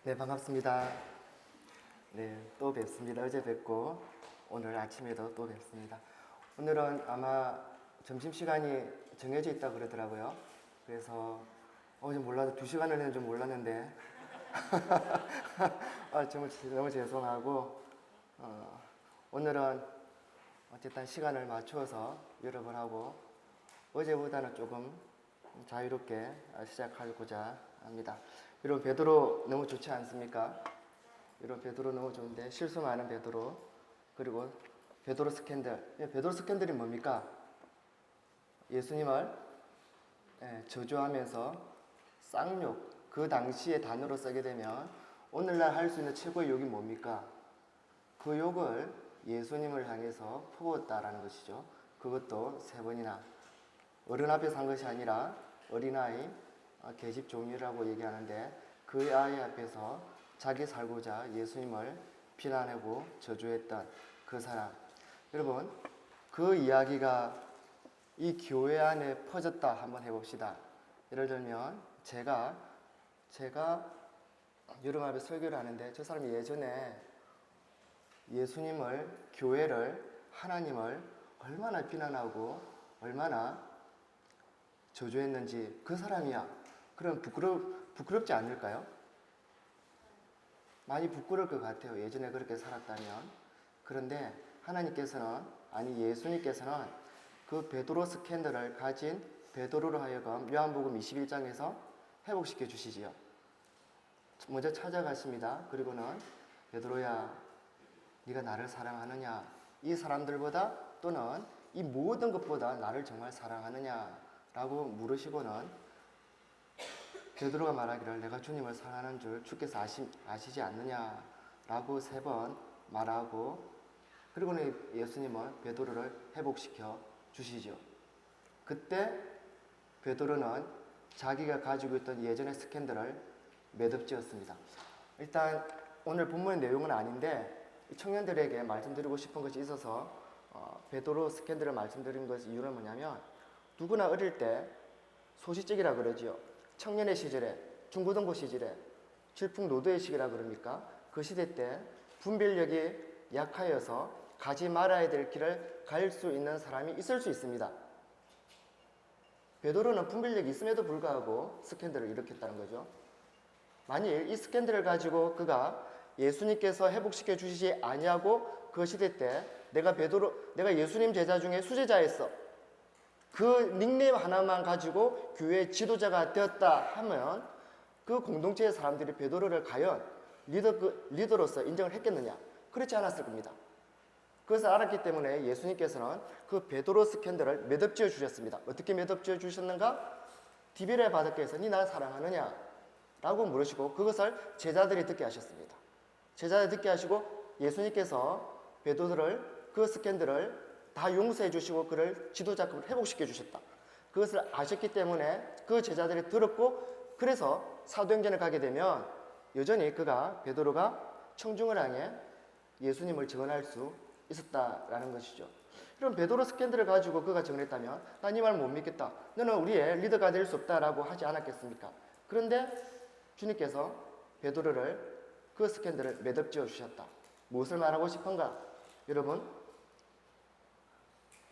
네, 반갑습니다. 네, 또 뵙습니다. 어제 뵙고 오늘 아침에도 또 뵙습니다. 오늘은 아마 점심시간이 정해져 있다고 그러더라고요. 그래서 어제 몰라도 2시간을 했는 줄 몰랐는데 정말 너무 죄송하고 오늘은 어쨌든 시간을 맞추어서 여러분하고 어제보다는 조금 자유롭게 시작하고자 합니다. 여러분 베드로 너무 좋지 않습니까? 여러분 베드로 너무 좋은데 실수 많은 베드로, 그리고 베드로 스캔들. 베드로 스캔들이 뭡니까? 예수님을 저주하면서 쌍욕, 그 당시의 단어로 쓰게 되면 오늘날 할 수 있는 최고의 욕이 뭡니까? 그 욕을 예수님을 향해서 퍼부었다라는 것이죠. 그것도 3번이나. 어른 앞에서 한 것이 아니라 어린아이, 계집 종이라고 얘기하는데 그 아이 앞에서 자기 살고자 예수님을 비난하고 저주했던 그 사람. 여러분, 그 이야기가 이 교회 안에 퍼졌다 한번 해봅시다. 예를 들면 제가 여러분 앞에 설교를 하는데 저 사람이 예전에 예수님을, 교회를, 하나님을 얼마나 비난하고 얼마나 저주했는지 그 사람이야. 그럼 부끄럽지 않을까요? 많이 부끄러울 것 같아요. 예전에 그렇게 살았다면. 그런데 하나님께서는, 아니 예수님께서는 그 베드로 스캔들을 가진 베드로로 하여금 요한복음 21장에서 회복시켜 주시지요. 먼저 찾아가십니다. 그리고는 베드로야, 네가 나를 사랑하느냐? 이 사람들보다 또는 이 모든 것보다 나를 정말 사랑하느냐? 라고 물으시고는 베드로가 말하기를 내가 주님을 사랑하는 줄 주께서 아시지 않느냐? 라고 3번 말하고, 그리고는 예수님은 베드로를 회복시켜 주시죠. 그때 베드로는 자기가 가지고 있던 예전의 스캔들을 매듭지었습니다. 일단 오늘 본문의 내용은 아닌데 청년들에게 말씀드리고 싶은 것이 있어서 베드로 스캔들을 말씀드린 것의 이유는 뭐냐면, 누구나 어릴 때 소시적이라 그러지요. 청년의 시절에, 중고등부 시절에, 질풍노도의 시기라 그럽니까? 그 시대 때 분별력이 약하여서 가지 말아야 될 길을 갈 수 있는 사람이 있을 수 있습니다. 베드로는 분별력이 있음에도 불구하고 스캔들을 일으켰다는 거죠. 만일 이 스캔들을 가지고 그가 예수님께서 회복시켜 주시지 아니하고 그 시대 때 내가 예수님 제자 중에 수제자였어, 그 닉네임 하나만 가지고 교회 지도자가 되었다 하면 그 공동체의 사람들이 베드로를 과연 리더로서 인정을 했겠느냐? 그렇지 않았을 겁니다. 그것을 알았기 때문에 예수님께서는 그 베드로 스캔들을 매듭지어 주셨습니다. 어떻게 매듭지어 주셨는가? 디베레 바닷가에서 니 날 사랑하느냐? 라고 물으시고 그것을 제자들이 듣게 하셨습니다. 제자들이 듣게 하시고 예수님께서 베드로를, 그 스캔들을 다 용서해 주시고 그를 지도자급을 회복시켜 주셨다. 그것을 아셨기 때문에 그 제자들이 들었고, 그래서 사도행전을 가게 되면 여전히 베드로가 청중을 향해 예수님을 증언할 수 있었다라는 것이죠. 그럼 베드로 스캔들을 가지고 그가 증언했다면 난 이 말 못 믿겠다, 너는 우리의 리더가 될 수 없다라고 하지 않았겠습니까? 그런데 주님께서 베드로를, 그 스캔들을 매듭지어 주셨다. 무엇을 말하고 싶은가? 여러분,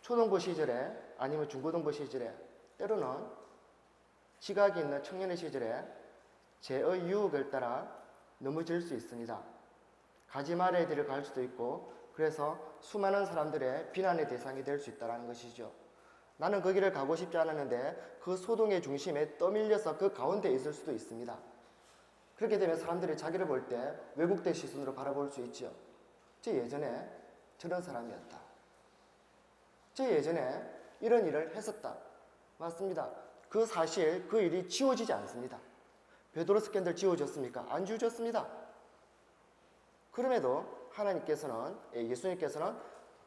초등부 시절에 아니면 중고등부 시절에, 때로는 지각이 있는 청년의 시절에 죄의 유혹을 따라 넘어질 수 있습니다. 가지 말아야 될 갈 수도 있고, 그래서 수많은 사람들의 비난의 대상이 될 수 있다는 것이죠. 나는 그 길을 가고 싶지 않았는데 그 소동의 중심에 떠밀려서 그 가운데 있을 수도 있습니다. 그렇게 되면 사람들이 자기를 볼 때 왜곡된 시선으로 바라볼 수 있죠. 저 예전에 저런 사람이었다, 저 예전에 이런 일을 했었다. 맞습니다. 그 사실, 그 일이 지워지지 않습니다. 베드로 스캔들 지워졌습니까? 안 지워졌습니다. 그럼에도 하나님께서는, 예수님께서는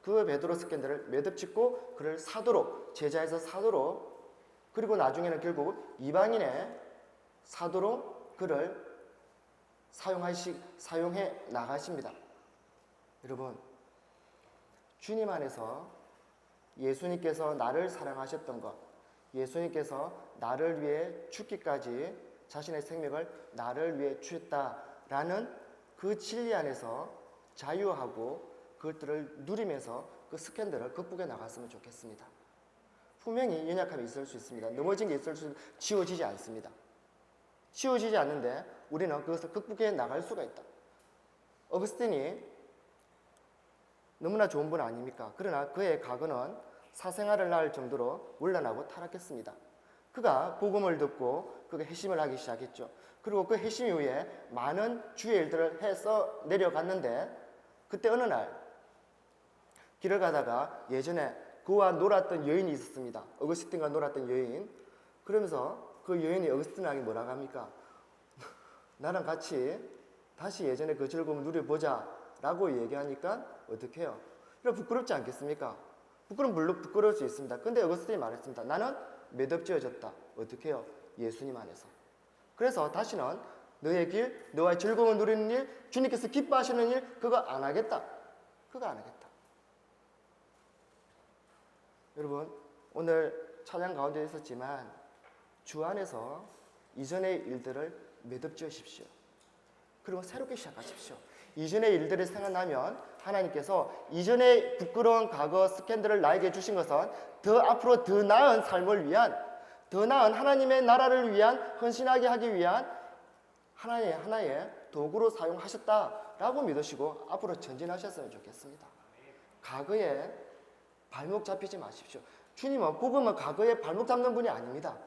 그 베드로 스캔들을 매듭짓고 그를 사도로, 제자에서 사도로, 그리고 나중에는 결국 이방인의 사도로 그를 사용해 나가십니다. 여러분, 주님 안에서 예수님께서 나를 사랑하셨던 것, 예수님께서 나를 위해 죽기까지 자신의 생명을 나를 위해 주셨다 라는 그 진리 안에서 자유하고 그것들을 누리면서 그 스캔들을 극복해 나갔으면 좋겠습니다. 분명히 연약함이 있을 수 있습니다. 넘어진 게 있을 수 있습니다. 지워지지 않습니다. 지워지지 않는데 우리는 그것을 극복해 나갈 수가 있다. 어거스틴이 너무나 좋은 분 아닙니까? 그러나 그의 과거는 사생활을 낳을 정도로 문란하고 타락했습니다. 그가 복음을 듣고 그가 회심을 하기 시작했죠. 그리고 그 회심 이후에 많은 주의 일들을 해서 내려갔는데 그때 어느 날 길을 가다가 예전에 그와 놀았던 여인이 있었습니다. 어거스틴과 놀았던 여인. 그러면서 그 여인이 어거스틴에게 뭐라고 합니까? 나랑 같이 다시 예전에 그 즐거움을 누려보자 라고 얘기하니까 어떻게 해요? 부끄럽지 않겠습니까? 물론 부끄러울 수 있습니다. 근데 어거스틴이 말했습니다. 나는 매듭지어졌다. 어떻게 해요? 예수님 안에서. 그래서 다시는 너의 길, 너와의 즐거움을 누리는 일, 주님께서 기뻐하시는 일, 그거 안 하겠다. 그거 안 하겠다. 여러분, 오늘 찬양 가운데 있었지만 주 안에서 이전의 일들을 매듭지으십시오. 그리고 새롭게 시작하십시오. 이전의 일들이 생각나면 하나님께서 이전의 부끄러운 과거 스캔들을 나에게 주신 것은 더 앞으로 더 나은 삶을 위한, 더 나은 하나님의 나라를 위한, 헌신하게 하기 위한 하나의 도구로 사용하셨다라고 믿으시고 앞으로 전진하셨으면 좋겠습니다. 과거에 발목 잡히지 마십시오. 주님은 복음은 과거에 발목 잡는 분이 아닙니다.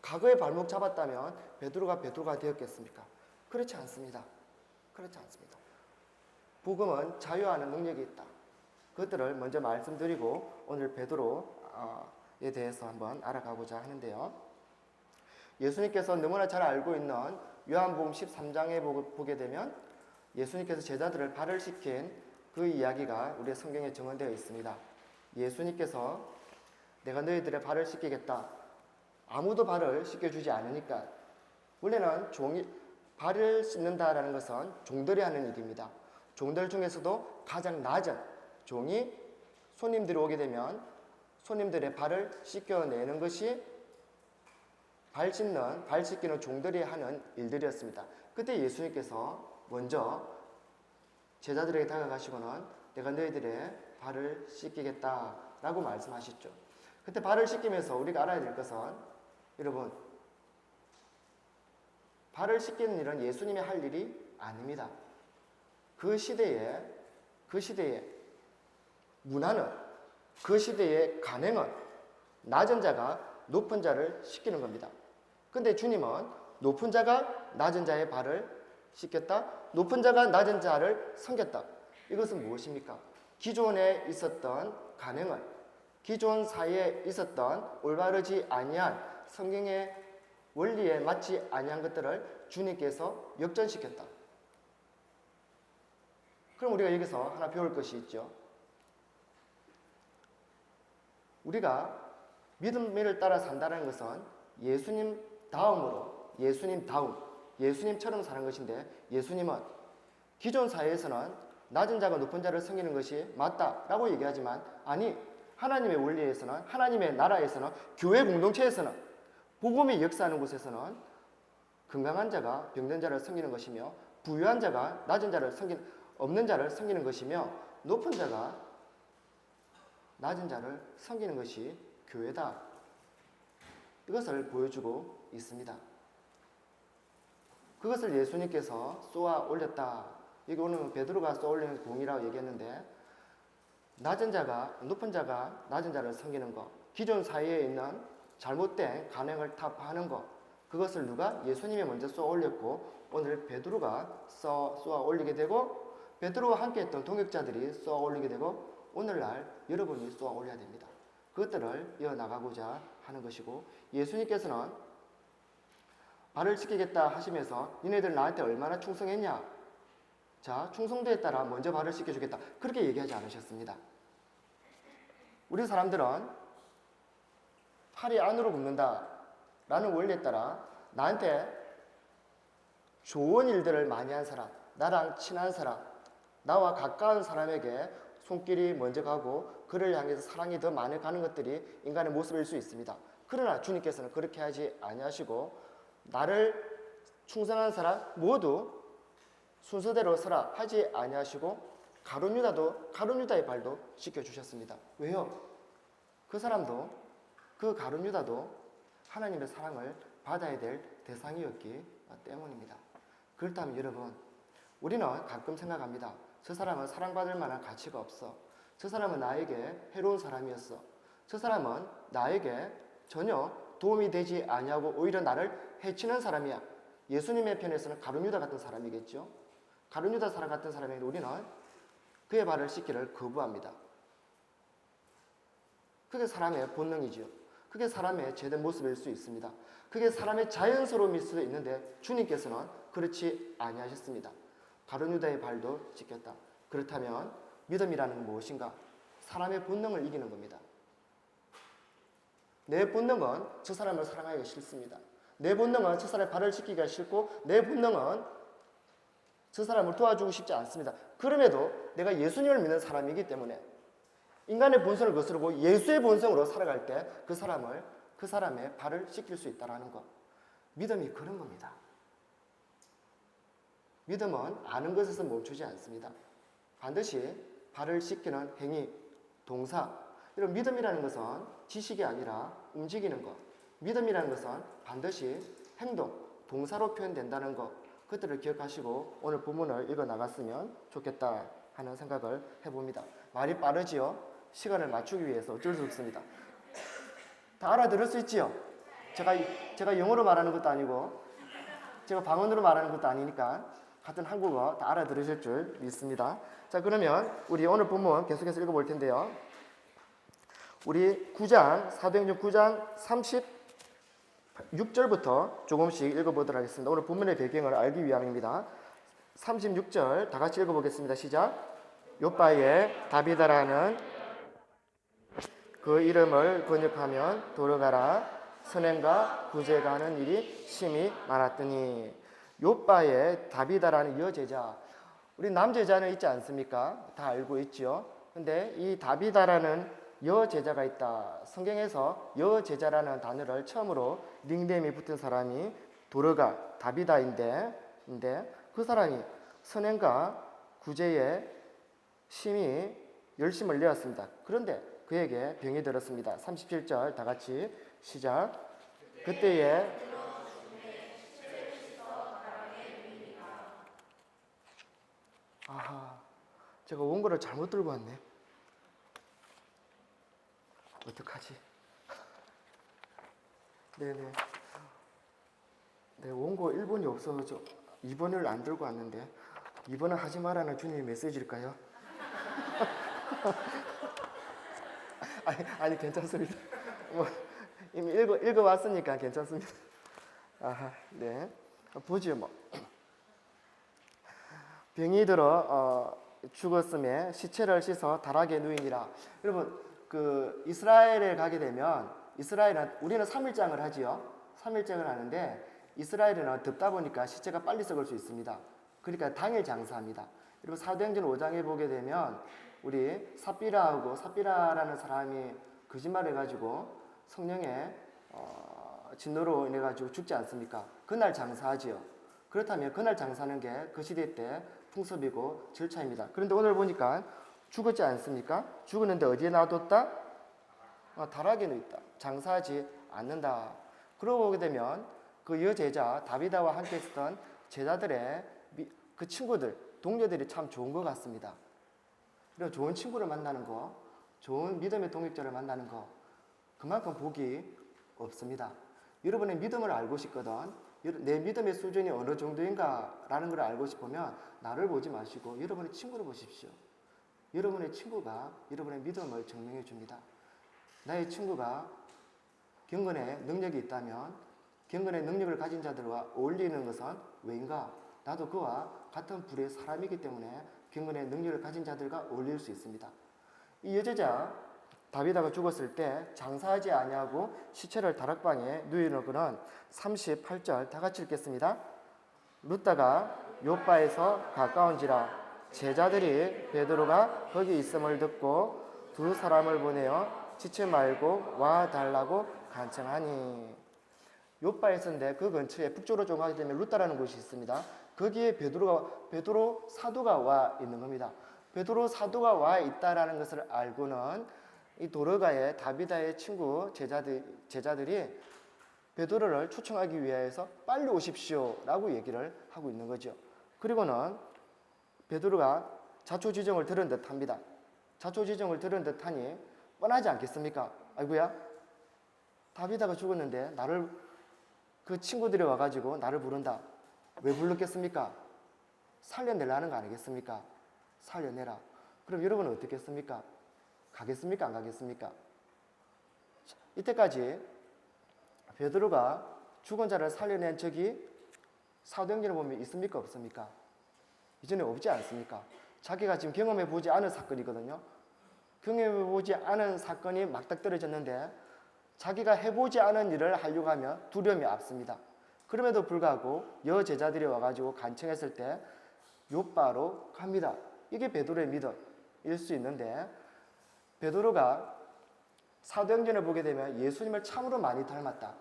과거에 발목 잡았다면 베드로가 되었겠습니까? 그렇지 않습니다. 그렇지 않습니다. 복음은 자유하는 능력이 있다. 그것들을 먼저 말씀드리고 오늘 베드로에 대해서 한번 알아가고자 하는데요. 예수님께서 너무나 잘 알고 있는 요한복음 13장에 보게 되면 예수님께서 제자들을 발을 씻긴 그 이야기가 우리의 성경에 정언되어 있습니다. 예수님께서 내가 너희들의 발을 씻기겠다. 아무도 발을 씻겨주지 않으니까. 원래는 발을 씻는다라는 것은 종들이 하는 일입니다. 종들 중에서도 가장 낮은 종이 손님들이 오게 되면 손님들의 발을 씻겨내는 것이 발 씻기는 종들이 하는 일들이었습니다. 그때 예수님께서 먼저 제자들에게 다가가시고는 내가 너희들의 발을 씻기겠다라고 말씀하셨죠. 그때 발을 씻기면서 우리가 알아야 될 것은 여러분, 발을 씻기는 일은 예수님이 할 일이 아닙니다. 그 시대의 문화는, 그 시대의 관행은 낮은 자가 높은 자를 씻기는 겁니다. 근데 주님은 높은 자가 낮은 자의 발을 씻겼다. 높은 자가 낮은 자를 섬겼다. 이것은 무엇입니까? 기존에 있었던 관행을, 기존 사이에 있었던 올바르지 아니한 성경의 원리에 맞지 아니한 것들을 주님께서 역전시켰다. 그럼 우리가 여기서 하나 배울 것이 있죠. 우리가 믿음을 따라 산다는 것은 예수님처럼 사는 것인데, 예수님은 기존 사회에서는 낮은 자가 높은 자를 섬기는 것이 맞다라고 얘기하지만, 아니, 하나님의 원리에서는, 하나님의 나라에서는, 교회 공동체에서는, 복음이 역사하는 곳에서는 건강한 자가 병든 자를 섬기는 것이며, 부유한 자가 없는 자를 섬기는 것이며, 높은 자가 낮은 자를 섬기는 것이 교회다. 이것을 보여주고 있습니다. 그것을 예수님께서 쏘아 올렸다. 이게 오늘 베드로가 쏘아 올리는 공이라고 얘기했는데, 높은 자가 낮은 자를 섬기는 것, 기존 사회에 있는 잘못된 관행을 타파하는 것, 그것을 누가? 예수님이 먼저 쏘아 올렸고, 오늘 베드로가 쏘아 올리게 되고, 베드로와 함께 했던 동역자들이 쏘아 올리게 되고, 오늘날 여러분이 쏘아 올려야 됩니다. 그것들을 이어나가고자 하는 것이고, 예수님께서는 발을 씻기겠다 하시면서 니네들 나한테 얼마나 충성했냐? 자, 충성도에 따라 먼저 발을 씻겨주겠다. 그렇게 얘기하지 않으셨습니다. 우리 사람들은 팔이 안으로 굽는다 라는 원리에 따라 나한테 좋은 일들을 많이 한 사람, 나랑 친한 사람, 나와 가까운 사람에게 손길이 먼저 가고 그를 향해서 사랑이 더 많이 가는 것들이 인간의 모습일 수 있습니다. 그러나 주님께서는 그렇게 하지 아니하시고 나를 충성한 사람 모두 순서대로 서라 하지 아니하시고 가룟 유다의 발도 씻겨 주셨습니다. 왜요? 그 사람도 그 가룟 유다도 하나님의 사랑을 받아야 될 대상이었기 때문입니다. 그렇다면 여러분, 우리는 가끔 생각합니다. 저 사람은 사랑받을 만한 가치가 없어. 저 사람은 나에게 해로운 사람이었어. 저 사람은 나에게 전혀 도움이 되지 아니하고 오히려 나를 해치는 사람이야. 예수님의 편에서는 가룟 유다 같은 사람이겠죠. 가룟 유다 사람 같은 사람에게 우리는 그의 발을 씻기를 거부합니다. 그게 사람의 본능이지요. 그게 사람의 제된 모습일 수 있습니다. 그게 사람의 자연스러움일 수도 있는데 주님께서는 그렇지 아니하셨습니다. 가룟 유다의 발도 씻겼다. 그렇다면 믿음이라는 건 무엇인가? 사람의 본능을 이기는 겁니다. 내 본능은 저 사람을 사랑하기가 싫습니다. 내 본능은 저 사람의 발을 씻기기가 싫고 내 본능은 저 사람을 도와주고 싶지 않습니다. 그럼에도 내가 예수님을 믿는 사람이기 때문에 인간의 본성을 거스르고 예수의 본성으로 살아갈 때 그 사람의 발을 씻길 수 있다는 것. 믿음이 그런 겁니다. 믿음은 아는 것에서 멈추지 않습니다. 반드시 발을 씻기는 행위, 동사. 이런 믿음이라는 것은 지식이 아니라 움직이는 것. 믿음이라는 것은 반드시 행동, 동사로 표현된다는 것. 그것들을 기억하시고 오늘 본문을 읽어 나갔으면 좋겠다 하는 생각을 해봅니다. 말이 빠르지요? 시간을 맞추기 위해서 어쩔 수 없습니다. 다 알아들을 수 있지요? 제가 영어로 말하는 것도 아니고 제가 방언으로 말하는 것도 아니니까 같은 한국어 다 알아들으실 줄 믿습니다. 자, 그러면 우리 오늘 본문 계속해서 읽어볼 텐데요. 우리 9장, 사도행전 9장 36절부터 조금씩 읽어보도록 하겠습니다. 오늘 본문의 배경을 알기 위함입니다. 36절 다 같이 읽어보겠습니다. 시작. 요바에 다비다라는 그 이름을 번역하면 돌아가라 선행과 구제가 하는 일이 심히 많았더니 요바에 다비다라는 여제자, 우리 남제자는 있지 않습니까? 다 알고 있지요. 근데 이 다비다라는 여제자가 있다. 성경에서 여제자라는 단어를 처음으로 닉네임이 붙은 사람이 도르가 다비다인데 그 사람이 선행과 구제에 심히 열심을 내었습니다. 그런데 그에게 병이 들었습니다. 37절 다 같이 시작. 그때에 제가 원고를 잘못 들고 왔네. 어떡하지? 네네. 네, 원고 1번이 없어서 2번을 안 들고 왔는데 2번은 하지 말라는 주님의 메시지일까요? 아니 괜찮습니다. 뭐 이미 읽어왔으니까 괜찮습니다. 네. 보지요 뭐. 병이 들어 죽었음에 시체를 씻어 다락에 누이니라. 여러분 그 이스라엘에 가게 되면 우리는 3일장을 하지요. 3일장을 하는데 이스라엘은 덥다 보니까 시체가 빨리 썩을 수 있습니다. 그러니까 당일 장사합니다. 여러분 사도행전 5장에 보게 되면 우리 삽비라라는 사람이 거짓말을 해가지고 성령의 진노로 인해 가지고 죽지 않습니까? 그날 장사하지요. 그렇다면 그날 장사하는 게 그 시대 때 풍습이고 절차입니다. 그런데 오늘 보니까 죽었지 않습니까? 죽었는데 어디에 놔뒀다? 다락에 있다. 장사하지 않는다. 그러고 보게 되면 그 여제자 다비다와 함께 있었던 제자들의 그 친구들, 동료들이 참 좋은 것 같습니다. 그리고 좋은 친구를 만나는 거, 좋은 믿음의 동역자를 만나는 거, 그만큼 복이 없습니다. 여러분의 믿음을 알고 싶거든, 내 믿음의 수준이 어느 정도인가라는 걸 알고 싶으면 나를 보지 마시고 여러분의 친구를 보십시오. 여러분의 친구가 여러분의 믿음을 증명해 줍니다. 나의 친구가 경건의 능력이 있다면 경건의 능력을 가진 자들과 어울리는 것은 왜인가? 나도 그와 같은 부류의 사람이기 때문에 경건의 능력을 가진 자들과 어울릴 수 있습니다. 이 여제자 다비다가 죽었을 때 장사하지 아니하고 시체를 다락방에 누이는 그는 38절 다 같이 읽겠습니다. 룻다가 요바에서 가까운지라 제자들이 베드로가 거기 있음을 듣고 두 사람을 보내어 지체 말고 와 달라고 간청하니. 요바에 있었는데 그 근처에 북쪽으로 좀 가게 되면 루다라는 곳이 있습니다. 거기에 베드로 사도가 와 있는 겁니다. 베드로 사도가 와 있다라는 것을 알고는 이 도르가의 다비다의 친구 제자들이 베드로를 초청하기 위해서 빨리 오십시오라고 얘기를 하고 있는 거죠. 그리고는 베드로가 자초지종을 들은 듯합니다. 자초지종을 들은 듯하니 뻔하지 않겠습니까? 아이고야, 다비다가 죽었는데 나를 그 친구들이 와가지고 나를 부른다. 왜 불렀겠습니까? 살려내라는 거 아니겠습니까? 살려내라. 그럼 여러분은 어떻겠습니까? 가겠습니까? 안 가겠습니까? 이때까지 베드로가 죽은 자를 살려낸 적이 사도행전을 보면 있습니까? 없습니까? 이전에 없지 않습니까? 자기가 지금 경험해 보지 않은 사건이거든요. 경험해 보지 않은 사건이 막닥떨어졌는데 자기가 해보지 않은 일을 하려고 하면 두려움이 앞섭니다. 그럼에도 불구하고 여제자들이 와가지고 간청했을 때 요바로 갑니다. 이게 베드로의 믿음일 수 있는데 베드로가 사도행전을 보게 되면 예수님을 참으로 많이 닮았다.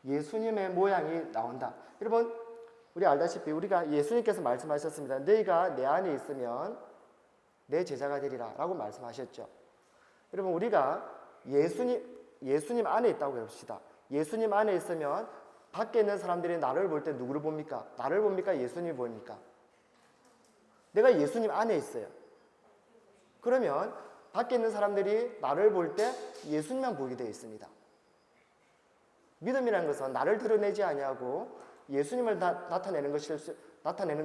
예수님의 모양이 나온다. 여러분 우리 알다시피 우리가 예수님께서 말씀하셨습니다. 너희가 내 안에 있으면 내 제자가 되리라 라고 말씀하셨죠. 여러분 우리가 예수님 안에 있다고 해봅시다. 예수님 안에 있으면 밖에 있는 사람들이 나를 볼 때 누구를 봅니까? 나를 봅니까? 예수님을 봅니까? 내가 예수님 안에 있어요. 그러면 밖에 있는 사람들이 나를 볼 때 예수님만 보게 되어 있습니다. 믿음이라는 것은 나를 드러내지 아니하고 예수님을 나타내는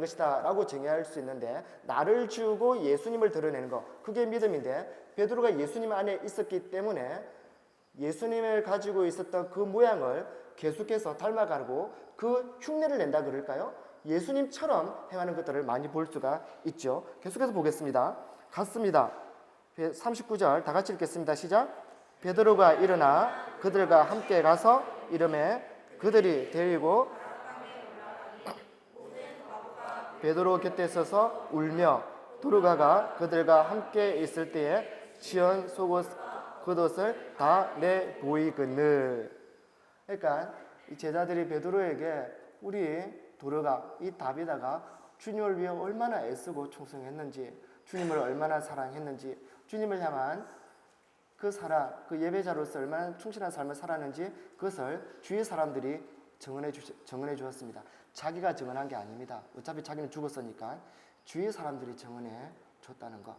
것이다 라고 정의할 수 있는데 나를 주고 예수님을 드러내는 것, 그게 믿음인데 베드로가 예수님 안에 있었기 때문에 예수님을 가지고 있었던 그 모양을 계속해서 닮아가고 그 흉내를 낸다 그럴까요? 예수님처럼 행하는 것들을 많이 볼 수가 있죠. 계속해서 보겠습니다. 같습니다. 39절 다 같이 읽겠습니다. 시작. 베드로가 일어나 그들과 함께 가서 이르매 그들이 데리고 베드로 곁에 서서 울며 도르가가 그들과 함께 있을 때에 지은 겉옷을 다 내보이거늘. 그러니까 이 제자들이 베드로에게 우리 도르가 이 다비다가 주님을 위해 얼마나 애쓰고 충성했는지, 주님을 얼마나 사랑했는지, 주님을 향한 그 사랑, 그 예배자로서 얼마나 충실한 삶을 살았는지 그것을 주위 사람들이 증언해 주었습니다. 자기가 증언한 게 아닙니다. 어차피 자기는 죽었으니까 주위 사람들이 증언해 줬다는 것.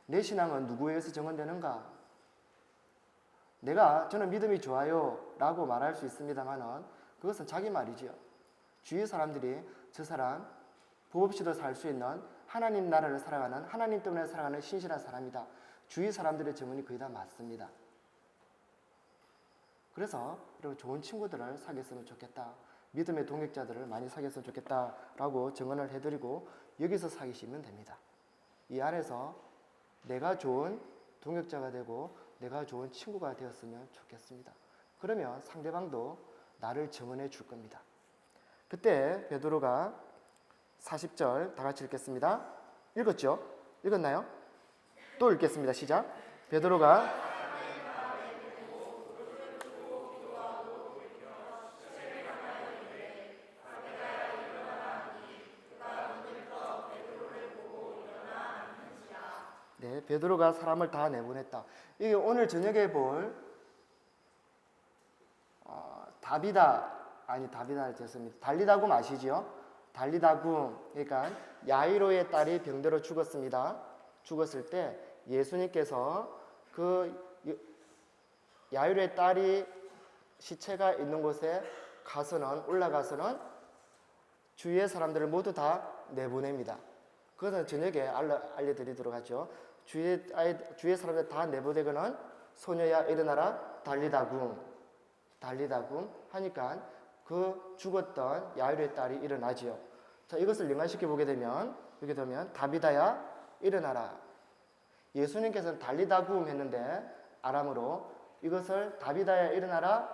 내 신앙은 누구에 의해서 증언되는가? 저는 믿음이 좋아요 라고 말할 수 있습니다만 그것은 자기 말이지요. 주위 사람들이 저 사람 법 없이도 살 수 있는 하나님 나라를 살아가는, 하나님 때문에 살아가는 신실한 사람이다. 주위 사람들의 증언이 거의 다 맞습니다. 그래서 여러분 좋은 친구들을 사귀었으면 좋겠다. 믿음의 동역자들을 많이 사귀었으면 좋겠다 라고 증언을 해드리고 여기서 사귀시면 됩니다. 이 안에서 내가 좋은 동역자가 되고 내가 좋은 친구가 되었으면 좋겠습니다. 그러면 상대방도 나를 증언해 줄 겁니다. 그때 베드로가 40절 다 같이 읽겠습니다. 읽었죠? 읽었나요? 또 읽겠습니다. 시작. 베드로가 베드로가 사람을 다 내보냈다. 이게 오늘 저녁에 볼 다비다 됐습니다. 달리다굼 아시죠? 달리다굼, 그러니까 야이로의 딸이 병들어 죽었습니다. 죽었을 때 예수님께서 그 야이로의 딸이 시체가 있는 곳에 올라가서는 주위의 사람들을 모두 다 내보냅니다. 그것은 저녁에 알려드리도록 하죠. 주위의 사람들 다 내보내고는 소녀야 일어나라 달리다굼 하니까 그 죽었던 야이로의 딸이 일어나지요. 자, 이것을 연관시켜 보게 되면 다비다야 일어나라. 예수님께서는 달리다굼 했는데 아람어로 이것을 다비다야 일어나라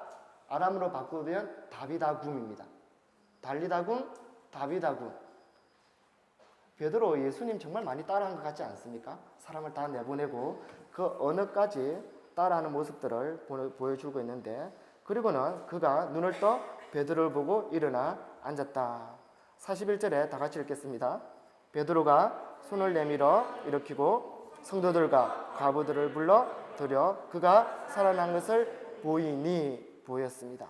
아람어로 바꾸면 다비다굼입니다. 다비다굼. 베드로 예수님 정말 많이 따라한 것 같지 않습니까? 사람을 다 내보내고 그 언어까지 따라하는 모습들을 보여주고 있는데 그리고는 그가 눈을 떠 베드로를 보고 일어나 앉았다. 41절에 다 같이 읽겠습니다. 베드로가 손을 내밀어 일으키고 성도들과 과부들을 불러 들여 그가 살아난 것을 보였습니다.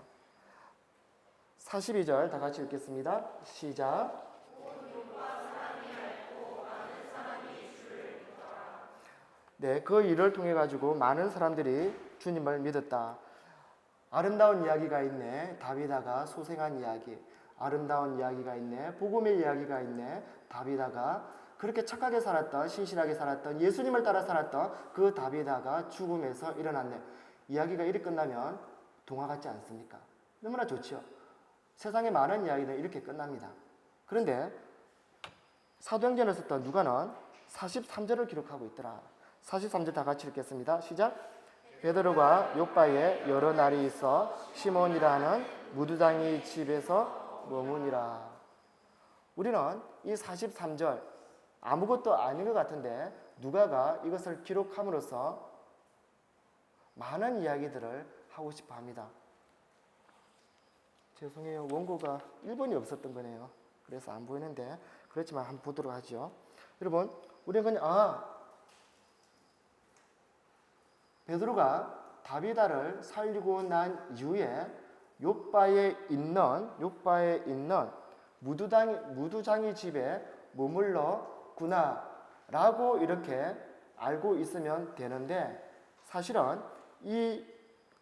42절 다 같이 읽겠습니다. 시작. 네, 그 일을 통해 가지고 많은 사람들이 주님을 믿었다. 아름다운 이야기가 있네. 다비다가 소생한 이야기. 아름다운 이야기가 있네. 복음의 이야기가 있네. 다비다가 그렇게 착하게 살았던, 신실하게 살았던, 예수님을 따라 살았던 그 다비다가 죽음에서 일어났네. 이야기가 이렇게 끝나면 동화 같지 않습니까? 너무나 좋죠. 세상의 많은 이야기는 이렇게 끝납니다. 그런데 사도행전을 썼던 누가는 43절을 기록하고 있더라. 43절 다 같이 읽겠습니다. 시작. 베드로가 요바에 여러 날이 있어 시몬이라는 무두장이 집에서 머무니라. 우리는 이 43절 아무것도 아닌 것 같은데 누가가 이것을 기록함으로써 많은 이야기들을 하고 싶어 합니다. 죄송해요. 원고가 1번이 없었던 거네요. 그래서 안 보이는데 그렇지만 한번 보도록 하죠. 여러분, 우리는 그냥 베드로가 다비다를 살리고 난 이후에 요바에 있는 무두장이 집에 머물렀구나 라고 이렇게 알고 있으면 되는데, 사실은 이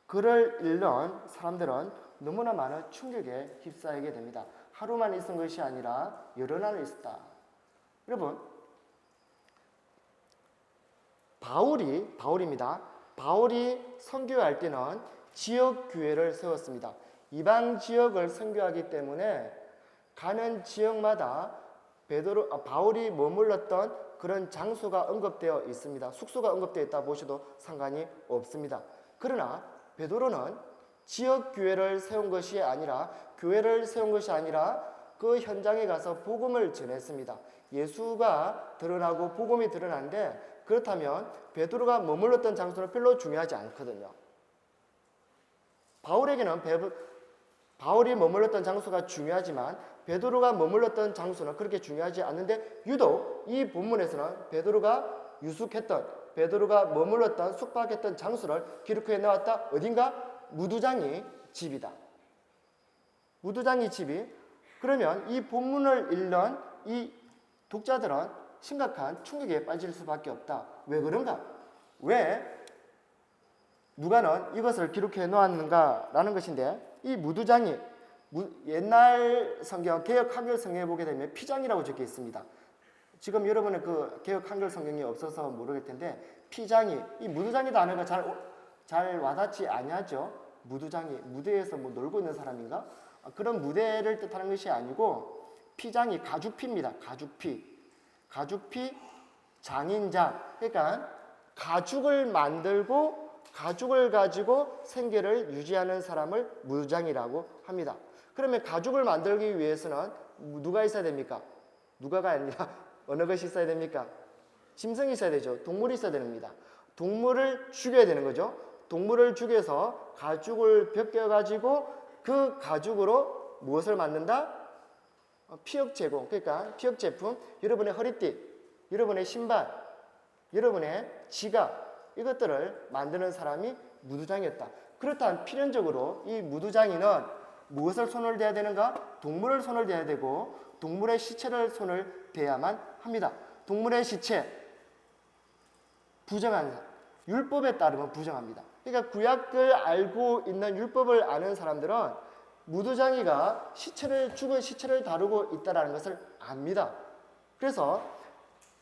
글을 읽는 사람들은 너무나 많은 충격에 휩싸이게 됩니다. 하루만 있은 것이 아니라 여러 날 있었다. 여러분, 바울입니다. 바울이 선교할 때는 지역 교회를 세웠습니다. 이방 지역을 선교하기 때문에 가는 지역마다 바울이 머물렀던 그런 장소가 언급되어 있습니다. 숙소가 언급되어 있다 보셔도 상관이 없습니다. 그러나 베드로는 지역 교회를 세운 것이 아니라 그 현장에 가서 복음을 전했습니다. 예수가 드러나고 복음이 드러나는데, 그렇다면 베드로가 머물렀던 장소는 별로 중요하지 않거든요. 바울에게는 바울이 머물렀던 장소가 중요하지만 베드로가 머물렀던 장소는 그렇게 중요하지 않는데, 유독 이 본문에서는 베드로가 머물렀던 숙박했던 장소를 기록해 놓았다. 어딘가? 무두장이 집이다. 무두장이 집이, 그러면 이 본문을 읽는 이 독자들은 심각한 충격에 빠질 수밖에 없다. 왜 그런가? 왜 누가는 이것을 기록해 놓았는가라는 것인데, 이 무두장이 옛날 성경 개역 한글 성경에 보게 되면 피장이라고 적혀 있습니다. 지금 여러분의 그 개역 한글 성경이 없어서 모르겠 텐데, 피장이, 이 무두장이 단어가 잘 와닿지 아니하죠. 무두장이 무대에서 놀고 있는 사람인가? 그런 무대를 뜻하는 것이 아니고, 피장이 가죽피입니다. 가죽피, 장인장. 그러니까 가죽을 만들고 가죽을 가지고 생계를 유지하는 사람을 무두장이라고 합니다. 그러면 가죽을 만들기 위해서는 누가 있어야 됩니까? 누가가 아니라 어느 것이 있어야 됩니까? 짐승이 있어야 되죠. 동물이 있어야 됩니다. 동물을 죽여야 되는 거죠. 동물을 죽여서 가죽을 벗겨가지고 그 가죽으로 무엇을 만든다? 피혁 제공, 그러니까 피혁 제품, 여러분의 허리띠, 여러분의 신발, 여러분의 지갑, 이것들을 만드는 사람이 무두장이었다. 그렇다면 필연적으로 이 무두장이는 무엇을 손을 대야 되는가? 동물을 손을 대야 되고 동물의 시체를 손을 대야만 합니다. 동물의 시체, 부정한, 율법에 따르면 부정합니다. 그러니까 구약을 알고 있는, 율법을 아는 사람들은 무두장이가 죽은 시체를 다루고 있다는 것을 압니다. 그래서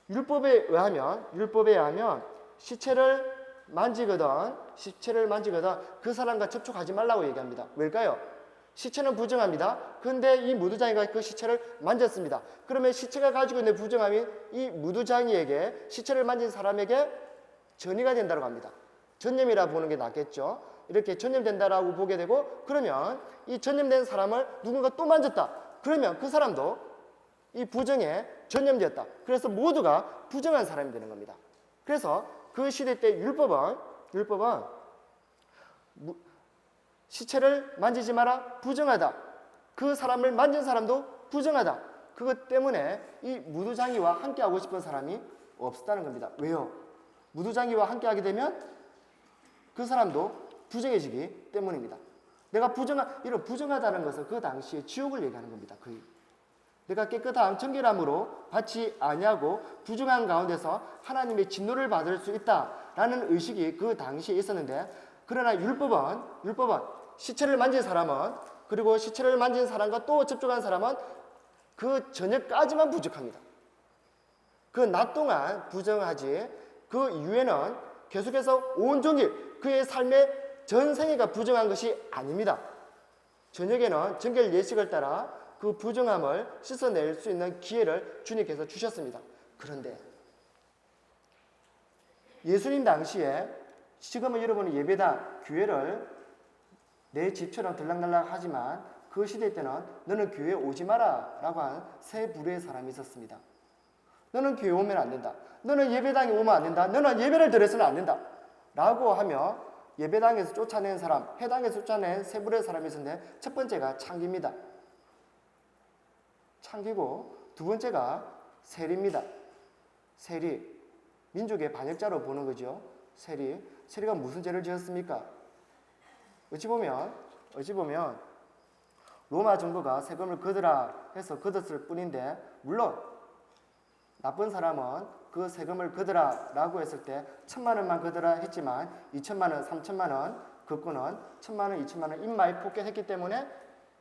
율법에 의하면 시체를 만지거든 그 사람과 접촉하지 말라고 얘기합니다. 왜일까요? 시체는 부정합니다. 그런데 이 무두장이가 그 시체를 만졌습니다. 그러면 시체가 가지고 있는 부정함이 이 무두장이에게, 시체를 만진 사람에게 전이가 된다고 합니다. 전염이라 보는 게 낫겠죠. 이렇게 전염된다라고 보게 되고, 그러면 이 전염된 사람을 누군가 또 만졌다. 그러면 그 사람도 이 부정에 전염되었다. 그래서 모두가 부정한 사람이 되는 겁니다. 그래서 그 시대 때 율법은 시체를 만지지 마라, 부정하다. 그 사람을 만진 사람도 부정하다. 그것 때문에 이 무두장이와 함께하고 싶은 사람이 없었다는 겁니다. 왜요? 무두장이와 함께하게 되면 그 사람도 부정해지기 때문입니다. 이런 부정하다는 것은 그 당시에 지옥을 얘기하는 겁니다. 거의. 내가 깨끗함, 정결함으로 받지 아니하고 부정한 가운데서 하나님의 진노를 받을 수 있다라는 의식이 그 당시에 있었는데, 그러나 율법은 시체를 만진 사람은, 그리고 시체를 만진 사람과 또 접촉한 사람은 그 저녁까지만 부족합니다. 그 낮 동안 부정하지, 그 이후에는 계속해서 온종일 그의 삶의 전생애가 부정한 것이 아닙니다. 저녁에는 정결 예식을 따라 그 부정함을 씻어낼 수 있는 기회를 주님께서 주셨습니다. 그런데 예수님 당시에, 지금은 여러분은 예배당, 교회를 내 집처럼 들락날락 하지만 그 시대 때는 너는 교회에 오지 마라 라고 한 세 부류의 사람이 있었습니다. 너는 교회 오면 안 된다. 너는 예배당에 오면 안 된다. 너는 예배를 드려서는 안 된다 라고 하며 예배당에서 쫓아낸 사람, 회당에서 쫓아낸 세 부류의 사람이 있었는데, 첫 번째가 창기입니다. 창기고, 두 번째가 세리입니다. 세리, 민족의 반역자로 보는 거죠. 세리가 무슨 죄를 지었습니까? 어찌 보면 로마 정부가 세금을 걷으라 해서 걷었을 뿐인데, 물론 나쁜 사람은 그 세금을 걷으라 라고 했을 때 1,000만 원만 걷으라 했지만 2,000만 원, 3,000만 원 걷고는 1,000만 원, 2,000만 원 입마에 폭격했기 때문에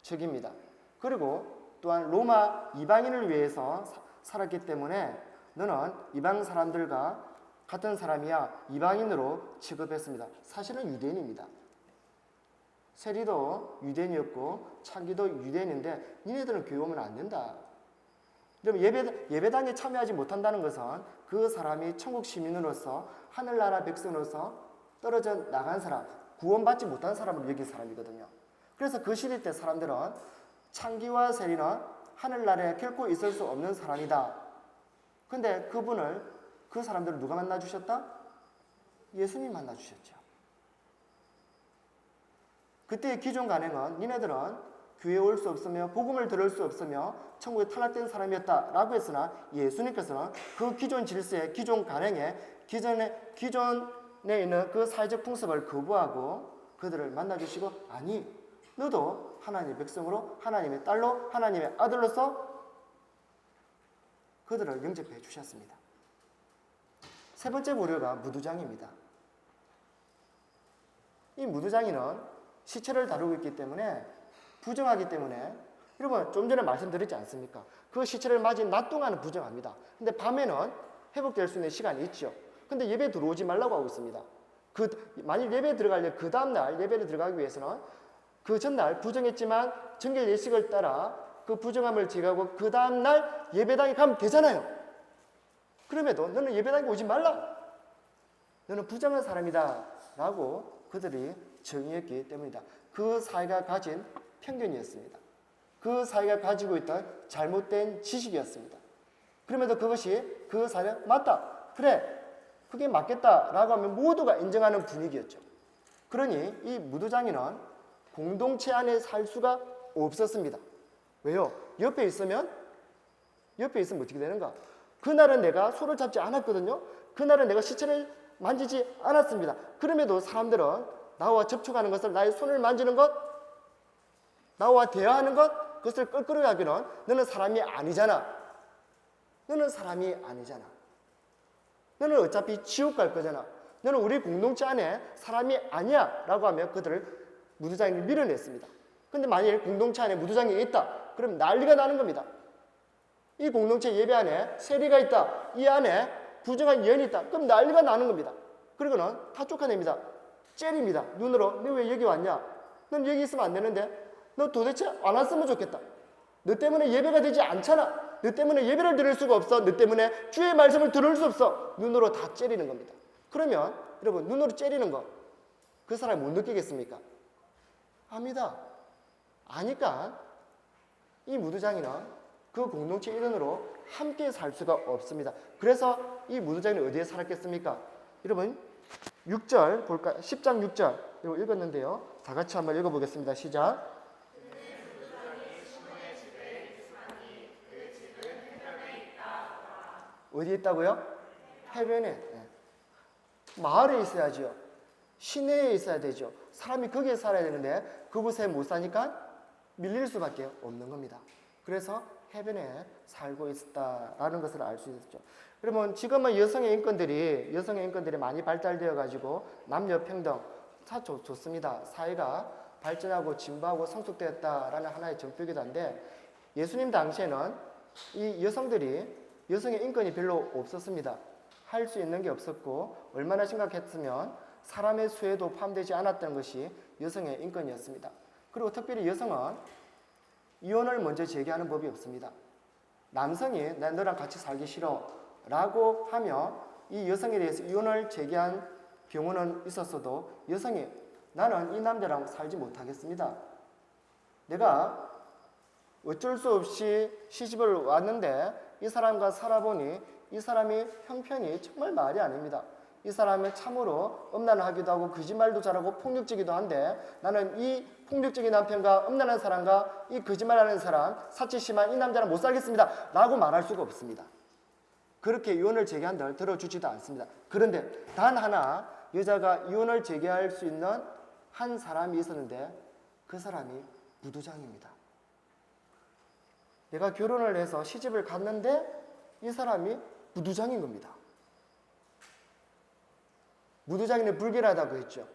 적입니다. 그리고 또한 로마 이방인을 위해서 살았기 때문에 너는 이방 사람들과 같은 사람이야, 이방인으로 취급했습니다. 사실은 유대인입니다. 세리도 유대인이었고 창기도 유대인인데 니네들은 교회 오면 안 된다. 그럼 예배당에 참여하지 못한다는 것은 그 사람이 천국 시민으로서, 하늘나라 백성으로서 떨어져 나간 사람, 구원받지 못한 사람을 여긴 사람이거든요. 그래서 그 시대 때 사람들은 창기와 세리는 하늘나라에 결코 있을 수 없는 사람이다. 근데 그 사람들을 누가 만나주셨다? 예수님 만나주셨죠. 그때의 기존 간행은 니네들은 교회에 올 수 없으며 복음을 들을 수 없으며 천국에 탈락된 사람이었다라고 했으나, 예수님께서는 그 기존 질서에, 기존 간행에, 기존에 있는 그 사회적 풍습을 거부하고 그들을 만나주시고, 아니, 너도 하나님의 백성으로, 하나님의 딸로, 하나님의 아들로서 그들을 영접해 주셨습니다. 세 번째 부류가 무두장입니다. 이 무두장이는 시체를 다루고 있기 때문에, 부정하기 때문에, 여러분 좀 전에 말씀드렸지 않습니까? 그 시체를 맞은 낮 동안은 부정합니다. 근데 밤에는 회복될 수 있는 시간이 있죠. 근데 예배 들어오지 말라고 하고 있습니다. 만일 예배 들어가려면 그 다음날 예배를 들어가기 위해서는 그 전날 부정했지만 정결 예식을 따라 그 부정함을 제거하고 그 다음날 예배당에 가면 되잖아요. 그럼에도 너는 예배당에 오지 말라. 너는 부정한 사람이다 라고 그들이 정의했기 때문이다. 그 사회가 가진 편견이었습니다. 그 사회가 가지고 있던 잘못된 지식이었습니다. 그럼에도 그것이 그 사회는 맞다. 그래, 그게 맞겠다라고 하면 모두가 인정하는 분위기였죠. 그러니 이 무두장이는 공동체 안에 살 수가 없었습니다. 왜요? 옆에 있으면 어떻게 되는가? 그날은 내가 손을 잡지 않았거든요. 그날은 내가 시체를 만지지 않았습니다. 그럼에도 사람들은 나와 접촉하는 것을, 나의 손을 만지는 것, 나와 대화하는 것, 그것을 끌끌어 가기는 너는 사람이 아니잖아. 너는 사람이 아니잖아. 너는 어차피 지옥 갈 거잖아. 너는 우리 공동체 안에 사람이 아니야 라고 하며 그들을 무두장이를 밀어냈습니다. 근데 만일 공동체 안에 무두장이 있다, 그럼 난리가 나는 겁니다. 이 공동체 예배 안에 세리가 있다, 이 안에 부정한 예언이 있다, 그럼 난리가 나는 겁니다. 그리고는 다 쫓아냅니다. 째립니다. 눈으로. 너 왜 여기 왔냐? 넌 여기 있으면 안 되는데? 너 도대체 안 왔으면 좋겠다. 너 때문에 예배가 되지 않잖아. 너 때문에 예배를 드릴 수가 없어. 너 때문에 주의 말씀을 들을 수 없어. 눈으로 다 째리는 겁니다. 그러면 여러분, 눈으로 째리는 거 그 사람이 못 느끼겠습니까? 압니다. 아니까 이 무두장이는 그 공동체 일원으로 함께 살 수가 없습니다. 그래서 이 무두장이 어디에 살았겠습니까? 여러분, 6절 볼까? 10장 6절 이거 읽었는데요. 다 같이 한번 읽어보겠습니다. 시작. 어디에 있다고요? 해변에. 네. 마을에 있어야죠. 시내에 있어야 되죠. 사람이 거기에 살아야 되는데 그곳에 못 사니까 밀릴 수밖에 없는 겁니다. 그래서 해변에 살고 있었다라는 것을 알 수 있었죠. 그러면 지금은 여성의 인권들이 많이 발달되어 가지고 남녀 평등 다 좋습니다. 사회가 발전하고 진보하고 성숙되었다라는 하나의 정표이기도 한데 예수님 당시에는 이 여성의 인권이 별로 없었습니다. 할 수 있는 게 없었고 얼마나 심각했으면 사람의 수에도 포함되지 않았던 것이 여성의 인권이었습니다. 그리고 특별히 여성은 이혼을 먼저 제기하는 법이 없습니다. 남성이 나 너랑 같이 살기 싫어 라고 하면 이 여성에 대해서 이혼을 제기한 경우는 있었어도 여성이 나는 이 남자랑 살지 못하겠습니다. 내가 어쩔 수 없이 시집을 왔는데 이 사람과 살아보니 이 사람이 형편이 정말 말이 아닙니다. 이 사람은 참으로 음란하기도 하고 거짓말도 잘하고 폭력적이기도 한데 나는 이 폭력적인 남편과 음란한 사람과 이 거짓말하는 사람 사치 심한 이 남자랑 못 살겠습니다 라고 말할 수가 없습니다. 그렇게 이혼을 제기한들 들어주지도 않습니다. 그런데 단 하나 여자가 이혼을 제기할 수 있는 한 사람이 있었는데 그 사람이 무두장입니다. 내가 결혼을 해서 시집을 갔는데 이 사람이 무두장인 겁니다. 무두장이는 불결하다고 했죠.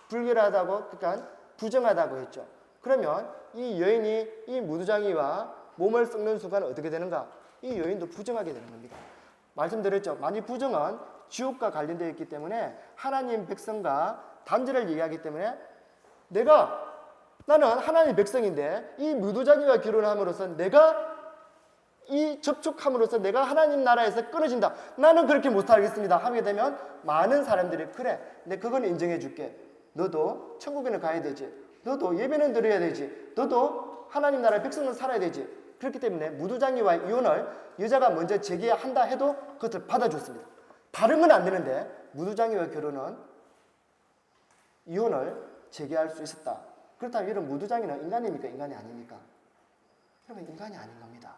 불결하다고, 그러니까 부정하다고 했죠. 그러면 이 여인이 이 무두장이와 몸을 썩는 순간 어떻게 되는가? 이 여인도 부정하게 되는 겁니다. 말씀드렸죠. 만일 부정은 지옥과 관련되어 있기 때문에 하나님 백성과 단절을 얘기하기 때문에 나는 하나님 백성인데 이 무두장이와 결혼함으로써 이 접촉함으로써 내가 하나님 나라에서 끊어진다. 나는 그렇게 못 살겠습니다. 하게 되면 많은 사람들이 그래, 내 그건 인정해 줄게. 너도 천국에는 가야 되지. 너도 예배는 드려야 되지. 너도 하나님 나라의 백성은 살아야 되지. 그렇기 때문에 무두장이와 이혼을 여자가 먼저 제기한다 해도 그것을 받아줬습니다. 다른 건 안 되는데 무두장이와 결혼은 이혼을 제기할 수 있었다. 그렇다면 이런 무두장이는 인간입니까? 인간이 아닙니까? 여러분, 인간이 아닌 겁니다.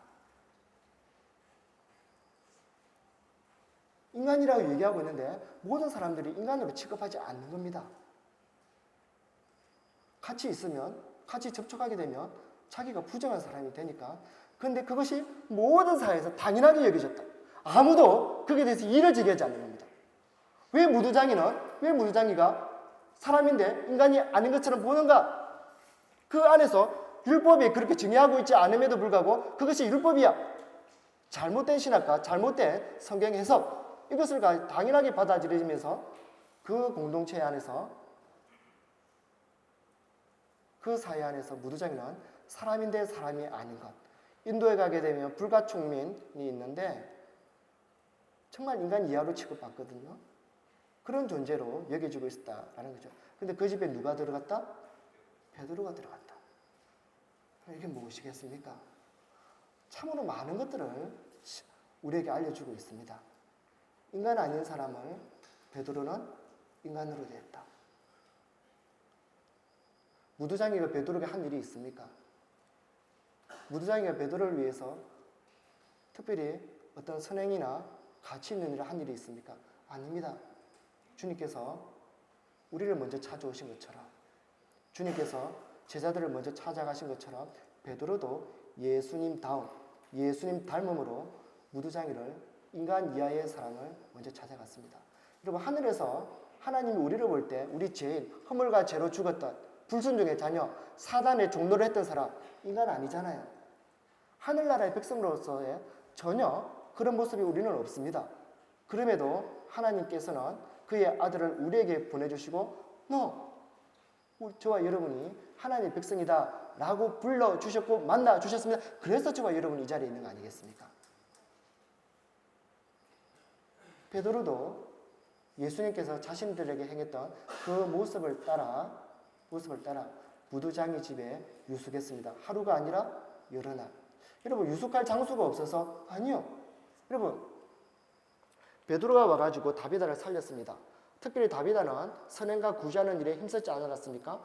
인간이라고 얘기하고 있는데 모든 사람들이 인간으로 취급하지 않는 겁니다. 같이 있으면, 같이 접촉하게 되면 자기가 부정한 사람이 되니까. 그런데 그것이 모든 사회에서 당연하게 여겨졌다. 아무도 그에 대해서 이의를 제기하지 않는 겁니다. 왜 무두장이가 사람인데 인간이 아닌 것처럼 보는가? 그 안에서 율법이 그렇게 정의하고 있지 않음에도 불구하고 그것이 율법이야. 잘못된 신학과 잘못된 성경 해석, 이것을 당연하게 받아들이면서 그 공동체 안에서, 그 사회 안에서 무두장이는 사람인데 사람이 아닌 것. 인도에 가게 되면 불가촉민이 있는데 정말 인간 이하로 취급받거든요. 그런 존재로 여겨지고 있었다라는 거죠. 근데 그 집에 누가 들어갔다? 베드로가 들어갔다. 이게 무엇이겠습니까? 참으로 많은 것들을 우리에게 알려주고 있습니다. 인간 아닌 사람을 베드로는 인간으로 대했다. 무두장이가 베드로에게 한 일이 있습니까? 무두장이가 베드로를 위해서 특별히 어떤 선행이나 가치 있는 일을 한 일이 있습니까? 아닙니다. 주님께서 우리를 먼저 찾아오신 것처럼, 주님께서 제자들을 먼저 찾아가신 것처럼 베드로도 예수님 닮음으로 무두장이를, 인간 이하의 사람을 먼저 찾아갔습니다. 여러분, 하늘에서 하나님이 우리를 볼 때 우리 죄인, 허물과 죄로 죽었던 불순종의 자녀, 사단의 종노를 했던 사람, 인간 아니잖아요. 하늘나라의 백성으로서의 전혀 그런 모습이 우리는 없습니다. 그럼에도 하나님께서는 그의 아들을 우리에게 보내주시고 저와 여러분이 하나님의 백성이다 라고 불러주셨고 만나주셨습니다. 그래서 저와 여러분이 이 자리에 있는 거 아니겠습니까? 베드로도 예수님께서 자신들에게 행했던 그 모습을 따라 무두장이 집에 유숙했습니다. 하루가 아니라 여러 날. 여러분, 유숙할 장소가 없어서? 아니요. 여러분, 베드로가 와가지고 다비다를 살렸습니다. 특별히 다비다는 선행과 구제하는 일에 힘썼지 않았습니까?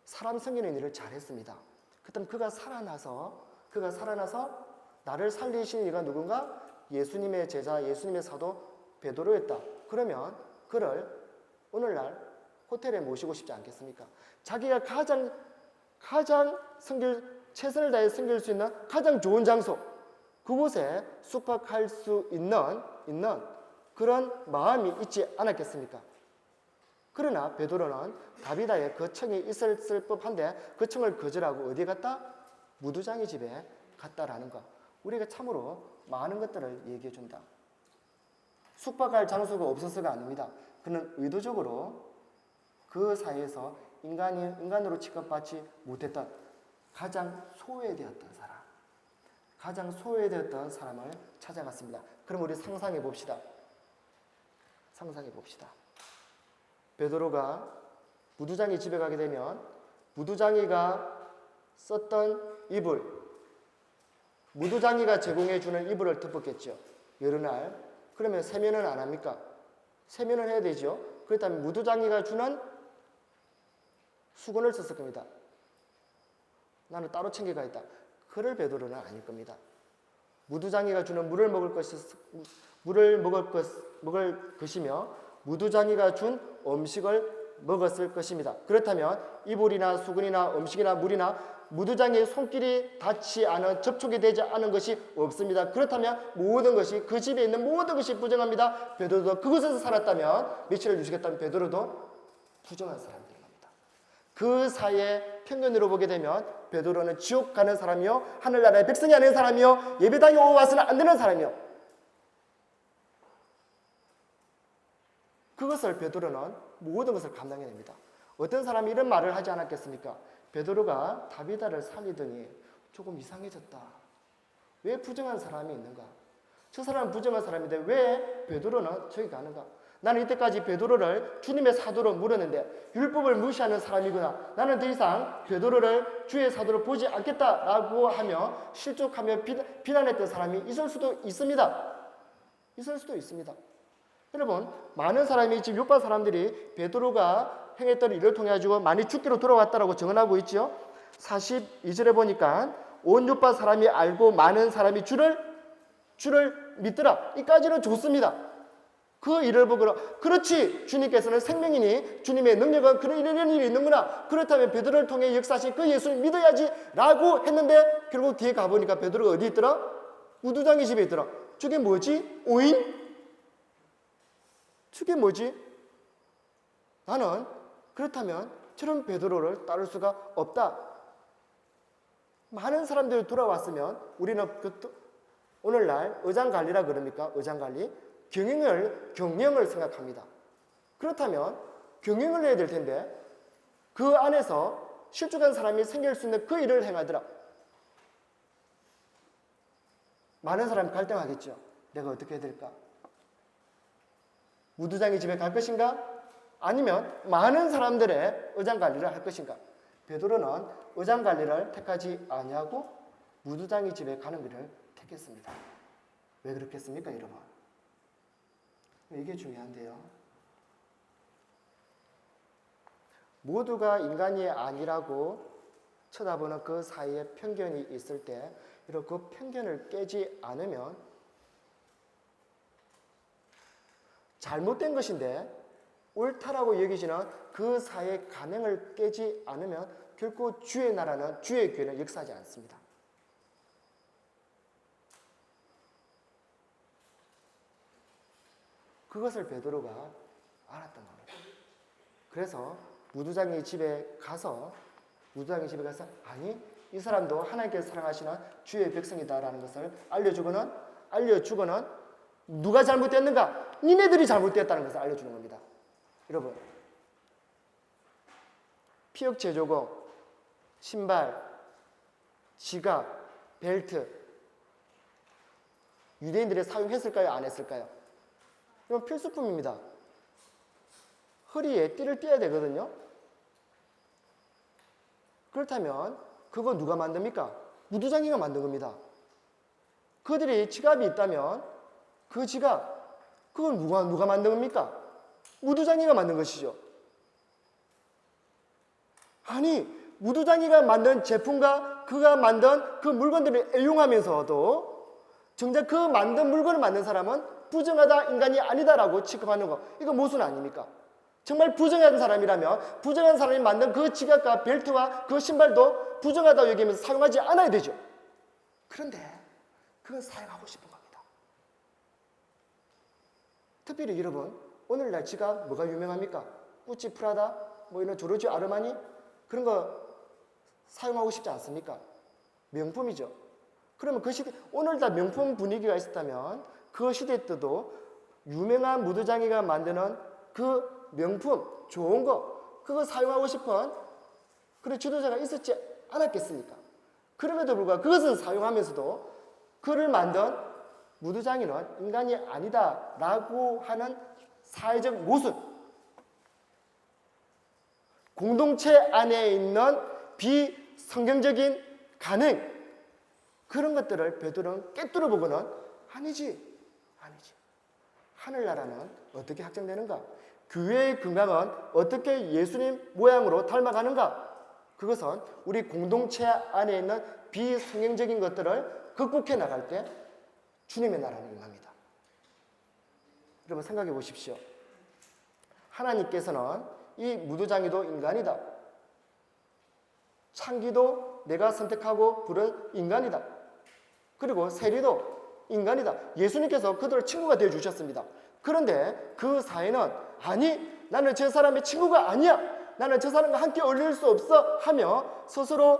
사람 섬기는 일을 잘했습니다. 그렇다면 그가 살아나서 나를 살리신 이가 누군가? 예수님의 제자, 예수님의 사도 베드로였다. 그러면 그를 오늘날 호텔에 모시고 싶지 않겠습니까? 자기가 가장 최선을 다해 섬길 수 있는 가장 좋은 장소, 그곳에 숙박할 수 있는 그런 마음이 있지 않았겠습니까? 그러나 베드로는 다비다의 그 청이 있었을 법한데 그 청을 거절하고 어디 갔다? 무두장의 집에 갔다라는 것. 우리가 참으로 많은 것들을 얘기해 준다. 숙박할 장소가 없어서가 아닙니다. 그는 의도적으로 그 사이에서 인간으로 취급받지 못했던 가장 소외되었던 사람을 찾아갔습니다. 그럼 우리 상상해 봅시다. 베드로가 무두장이 집에 가게 되면 무두장이가 썼던 이불, 무두장이가 제공해 주는 이불을 덮었겠죠. 여러 날. 그러면 세면은 안 합니까? 세면을 해야 되죠. 그렇다면 무두장이가 주는 수건을 썼을 겁니다. 나는 따로 챙겨가 있다. 그럴 베드로는 아닐 겁니다. 무두장이가 주는 물을 먹을 것이며 무두장이가 준 음식을 먹었을 것입니다. 그렇다면 이불이나 수건이나 음식이나 물이나 무두장이의 손길이 닿지 않은, 접촉이 되지 않은 것이 없습니다. 그렇다면 모든 것이, 그 집에 있는 모든 것이 부정합니다. 베드로도 그곳에서 살았다면, 며칠을 유식했다면 베드로도 부정한 사람들인 겁니다. 그 사이에 편견으로 보게 되면 베드로는 지옥 가는 사람이요, 하늘나라의 백성이 아닌 사람이요, 예배당에 와서는 안 되는 사람이요. 그것을 베드로는 모든 것을 감당해냅니다. 어떤 사람이 이런 말을 하지 않았겠습니까? 베드로가 다비다를 살리더니 조금 이상해졌다. 왜 부정한 사람이 있는가? 저 사람은 부정한 사람인데 왜 베드로는 저기 가는가? 나는 이때까지 베드로를 주님의 사도로 물었는데 율법을 무시하는 사람이구나. 나는 더 이상 베드로를 주의 사도로 보지 않겠다라고 하며 실족하며 비난했던 사람이 있을 수도 있습니다. 여러분, 많은 사람이 지금 요파 사람들이 베드로가 행했던 일을 통해 가지고 많이 죽기로 돌아왔다라고 증언하고 있죠. 42절에 보니까 온 요파 사람이 알고 많은 사람이 주를 믿더라. 이까지는 좋습니다. 그 일을 보고 그렇지, 주님께서는 생명이니 주님의 능력은 이런 일이 있는구나. 그렇다면 베드로를 통해 역사하신 그 예수를 믿어야지 라고 했는데 결국 뒤에 가보니까 베드로가 어디 있더라? 무두장이 집에 있더라. 저게 뭐지? 오인? 저게 뭐지? 나는 그렇다면 저런 베드로를 따를 수가 없다. 많은 사람들이 돌아왔으면 우리는 오늘날 의장관리라 그럽니까? 의장관리? 경영을 생각합니다. 그렇다면 경영을 해야 될 텐데 그 안에서 실족한 사람이 생길 수 있는 그 일을 행하더라. 많은 사람이 갈등하겠죠. 내가 어떻게 해야 될까? 무두장이 집에 갈 것인가? 아니면 많은 사람들의 의장관리를 할 것인가? 베드로는 의장관리를 택하지 아니하고 무두장이 집에 가는 길을 택했습니다. 왜 그렇겠습니까, 여러분? 이게 중요한데요. 모두가 인간이 아니라고 쳐다보는 그 사이에 편견이 있을 때 이렇게 그 편견을 깨지 않으면 잘못된 것인데 옳다라고 여기지는 그 사이의 간행을 깨지 않으면 결코 주의 나라는, 주의 교회는 역사하지 않습니다. 그것을 베드로가 알았던 겁니다. 그래서 무두장이 집에 가서 아니, 이 사람도 하나님께서 사랑하시는 주의 백성이다라는 것을 알려주고는 누가 잘못됐는가? 니네들이 잘못됐다는 것을 알려주는 겁니다. 여러분, 피혁 제조공, 신발, 지갑, 벨트 유대인들이 사용했을까요? 안 했을까요? 이건 필수품입니다. 허리에 띠를 띠어야 되거든요. 그렇다면 그거 누가 만듭니까? 무두장이가 만든 겁니다. 그들이 지갑이 있다면 그 지갑, 그걸 누가 만든 겁니까? 무두장이가 만든 것이죠. 아니, 무두장이가 만든 제품과 그가 만든 그 물건들을 애용하면서도 정작 그 만든 물건을 만든 사람은 부정하다, 인간이 아니다라고 취급하는 거, 이거 모순 아닙니까? 정말 부정한 사람이라면 부정한 사람이 만든 그 지갑과 벨트와 그 신발도 부정하다고 여기면서 사용하지 않아야 되죠. 그런데 그건 사용하고 싶은 겁니다. 특별히 여러분, 오늘날 지갑 뭐가 유명합니까? 구찌, 프라다, 뭐 이런 조르지오 아르마니 그런 거 사용하고 싶지 않습니까? 명품이죠. 그러면 그 시대, 오늘날 명품 분위기가 있었다면 그 시대 때도 유명한 무두장이가 만드는 그 명품, 좋은 거, 그거 사용하고 싶은 그런 지도자가 있었지 않았겠습니까? 그럼에도 불구하고 그것을 사용하면서도 그를 만든 무두장이는 인간이 아니다라고 하는 사회적 모순, 공동체 안에 있는 비성경적인 간행, 그런 것들을 베드로는 꿰뚫어 보고는 아니지. 하늘나라는 어떻게 확정되는가? 교회의 건강은 어떻게 예수님 모양으로 닮아가는가? 그것은 우리 공동체 안에 있는 비성경적인 것들을 극복해 나갈 때 주님의 나라는 임합니다. 여러분 생각해 보십시오. 하나님께서는 이 무두장이도 인간이다. 창기도 내가 선택하고 부른 인간이다. 그리고 세리도 인간이다. 예수님께서 그들의 친구가 되어 주셨습니다. 그런데 그 사회는 아니, 나는 저 사람의 친구가 아니야. 나는 저 사람과 함께 어울릴 수 없어 하며 스스로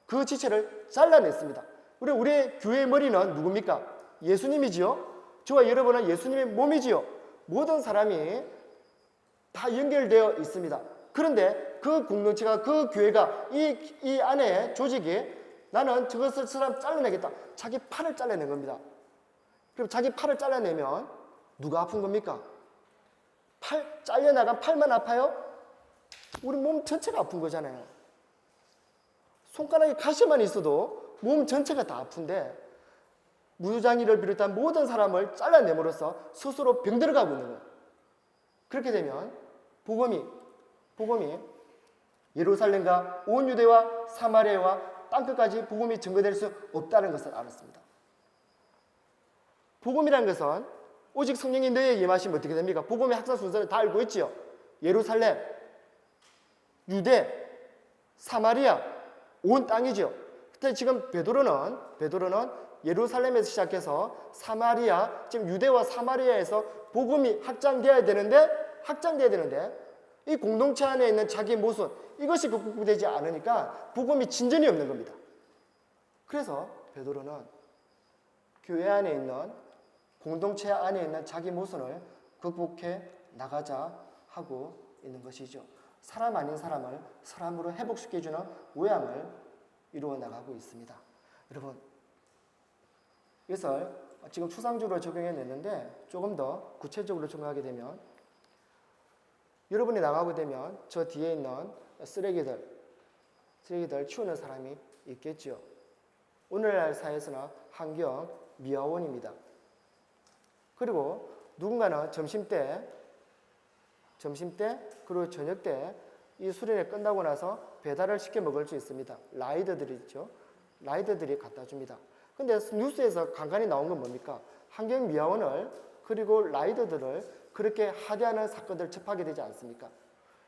그 지체를 잘라냈습니다. 우리의 교회의 머리는 누굽니까? 예수님이지요. 저와 여러분은 예수님의 몸이지요. 모든 사람이 다 연결되어 있습니다. 그런데 그 공동체가, 그 교회가, 이 안에 조직이 나는 저 사람 잘라내겠다. 자기 팔을 잘라낸 겁니다. 그럼 자기 팔을 잘라내면 누가 아픈 겁니까? 팔 잘려나간 팔만 아파요? 우리 몸 전체가 아픈 거잖아요. 손가락에 가시만 있어도 몸 전체가 다 아픈데 무두장이를 비롯한 모든 사람을 잘라내므로써 스스로 병들어가고 있는 거예요. 그렇게 되면 복음이 예루살렘과 온 유대와 사마리아와 땅끝까지 복음이 전거될 수 없다는 것을 알았습니다. 복음이라는 것은 오직 성령이 너희에 임하시면 어떻게 됩니까? 복음의 학사 순서를 다 알고 있지요. 예루살렘, 유대, 사마리아, 온 땅이죠. 그때 지금 베드로는 예루살렘에서 시작해서 사마리아, 지금 유대와 사마리아에서 복음이 확장돼야 되는데 이 공동체 안에 있는 자기 모순, 이것이 극복되지 않으니까 복음이 진전이 없는 겁니다. 그래서 베드로는 교회 안에 있는, 공동체 안에 있는 자기 모순을 극복해 나가자 하고 있는 것이죠. 사람 아닌 사람을 사람으로 회복시켜주는 모양을 이루어 나가고 있습니다. 여러분, 이것을 지금 추상적으로 적용해냈는데 조금 더 구체적으로 적용하게 되면, 여러분이 나가게 되면 저 뒤에 있는 쓰레기들 치우는 사람이 있겠죠. 오늘날 사회에서는 환경 미화원입니다. 그리고 누군가는 점심때 그리고 저녁때 이 수련회 끝나고 나서 배달을 시켜 먹을 수 있습니다. 라이더들이 있죠. 라이더들이 갖다 줍니다. 근데 뉴스에서 간간히 나온 건 뭡니까? 환경 미화원을 그리고 라이더들을 그렇게 하대하는 사건들을 접하게 되지 않습니까?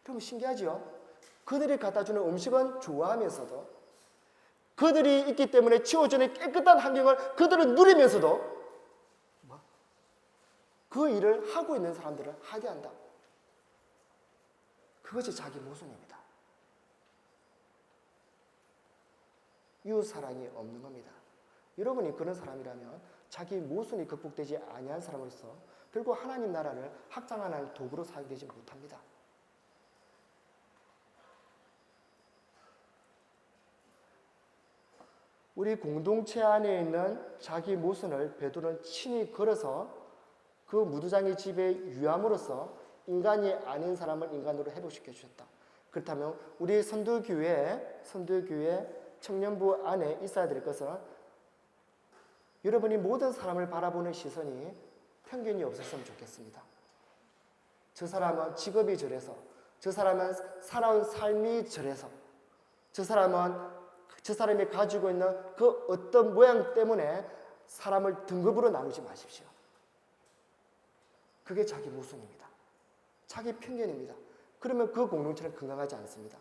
그럼 신기하죠? 그들이 갖다 주는 음식은 좋아하면서도, 그들이 있기 때문에 치워주는 깨끗한 환경을 그들은 누리면서도 그 일을 하고 있는 사람들을 하대한다. 그것이 자기 모순입니다. 이웃사랑이 없는 겁니다. 여러분이 그런 사람이라면 자기 모순이 극복되지 아니한 사람으로서 결국 하나님 나라를 확장하는 도구로 사용되지 못합니다. 우리 공동체 안에 있는 자기 모순을 베드로는 친히 걸어서 그 무두장의 집에 유함으로써 인간이 아닌 사람을 인간으로 회복시켜 주셨다. 그렇다면 우리 선두교회 청년부 안에 있어야 될 것은 여러분이 모든 사람을 바라보는 시선이 편견이 없었으면 좋겠습니다. 저 사람은 직업이 저래서, 저 사람은 살아온 삶이 저래서, 저 사람이 가지고 있는 그 어떤 모양 때문에 사람을 등급으로 나누지 마십시오. 그게 자기 모순입니다. 자기 편견입니다. 그러면 그 공동체는 건강하지 않습니다.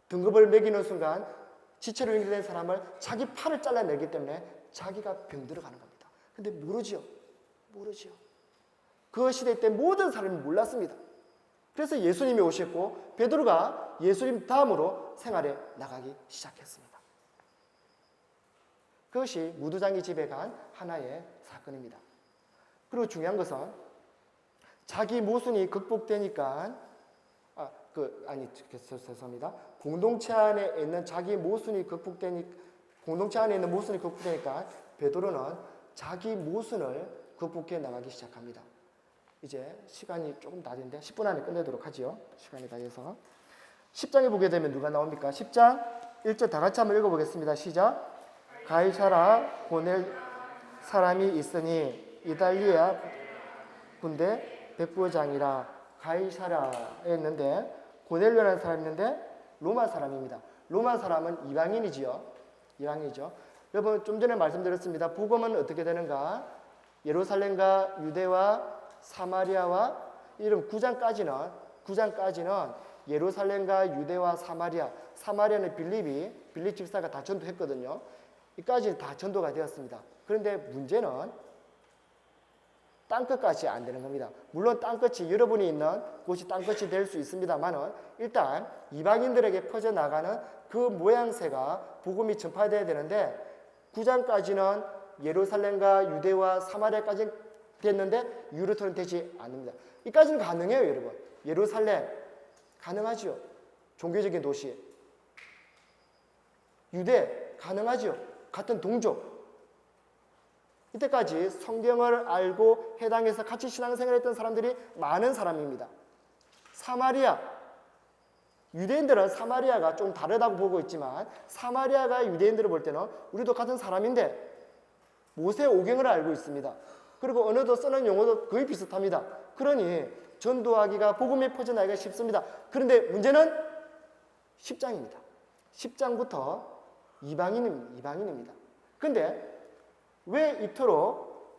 등급을 매기는 순간 지체로 연결된 사람을 자기 팔을 잘라내기 때문에 자기가 병들어가는 겁니다. 근데 모르지요. 그 시대 때 모든 사람이 몰랐습니다. 그래서 예수님이 오셨고 베드로가 예수님 다음으로 생활에 나가기 시작했습니다. 그것이 무두장이 집에 간 하나의 사건입니다. 그리고 중요한 것은 자기 모순이 극복되니까 죄송합니다. 공동체 안에 있는 모순이 극복되니까 베드로는 자기 모순을 극복해 나가기 시작합니다. 이제 시간이 조금 다 됐는데 10분 안에 끝내도록 하지요. 시간이 다 돼서 10장에 보게 되면 누가 나옵니까? 10장 1절 다 같이 한번 읽어보겠습니다. 시작. 가이사라 보낼 사람이 있으니 이달리아 군대 백부장이라. 가이사라에 있는데 고넬료라는 사람이 있는데 로마 사람입니다. 로마 사람은 이방인이죠. 여러분 좀 전에 말씀드렸습니다. 복음은 어떻게 되는가? 예루살렘과 유대와 사마리아와 이런 9장까지는 예루살렘과 유대와 사마리아는 빌립 집사가 다 전도했거든요. 이까지 다 전도가 되었습니다. 그런데 문제는 땅끝까지 안 되는 겁니다. 물론 땅끝이 여러분이 있는 곳이 땅끝이 될 수 있습니다만은 일단 이방인들에게 퍼져나가는 그 모양새가 복음이 전파되어야 되는데 9장까지는 예루살렘과 유대와 사마리아까지 됐는데 유르토는 되지 않습니다. 이까지는 가능해요, 여러분. 예루살렘 가능하지요. 종교적인 도시. 유대 가능하지요. 같은 동족. 이때까지 성경을 알고 해당해서 같이 신앙생활했던 사람들이 많은 사람입니다. 사마리아, 유대인들은 사마리아가 좀 다르다고 보고 있지만 사마리아가 유대인들을 볼 때는 우리도 같은 사람인데 모세 오경을 알고 있습니다. 그리고 언어도 쓰는 용어도 거의 비슷합니다. 그러니 전도하기가 복음이 퍼져나가기가 쉽습니다. 그런데 문제는 10장입니다. 10장부터 이방인입니다. 그런데 왜 이토록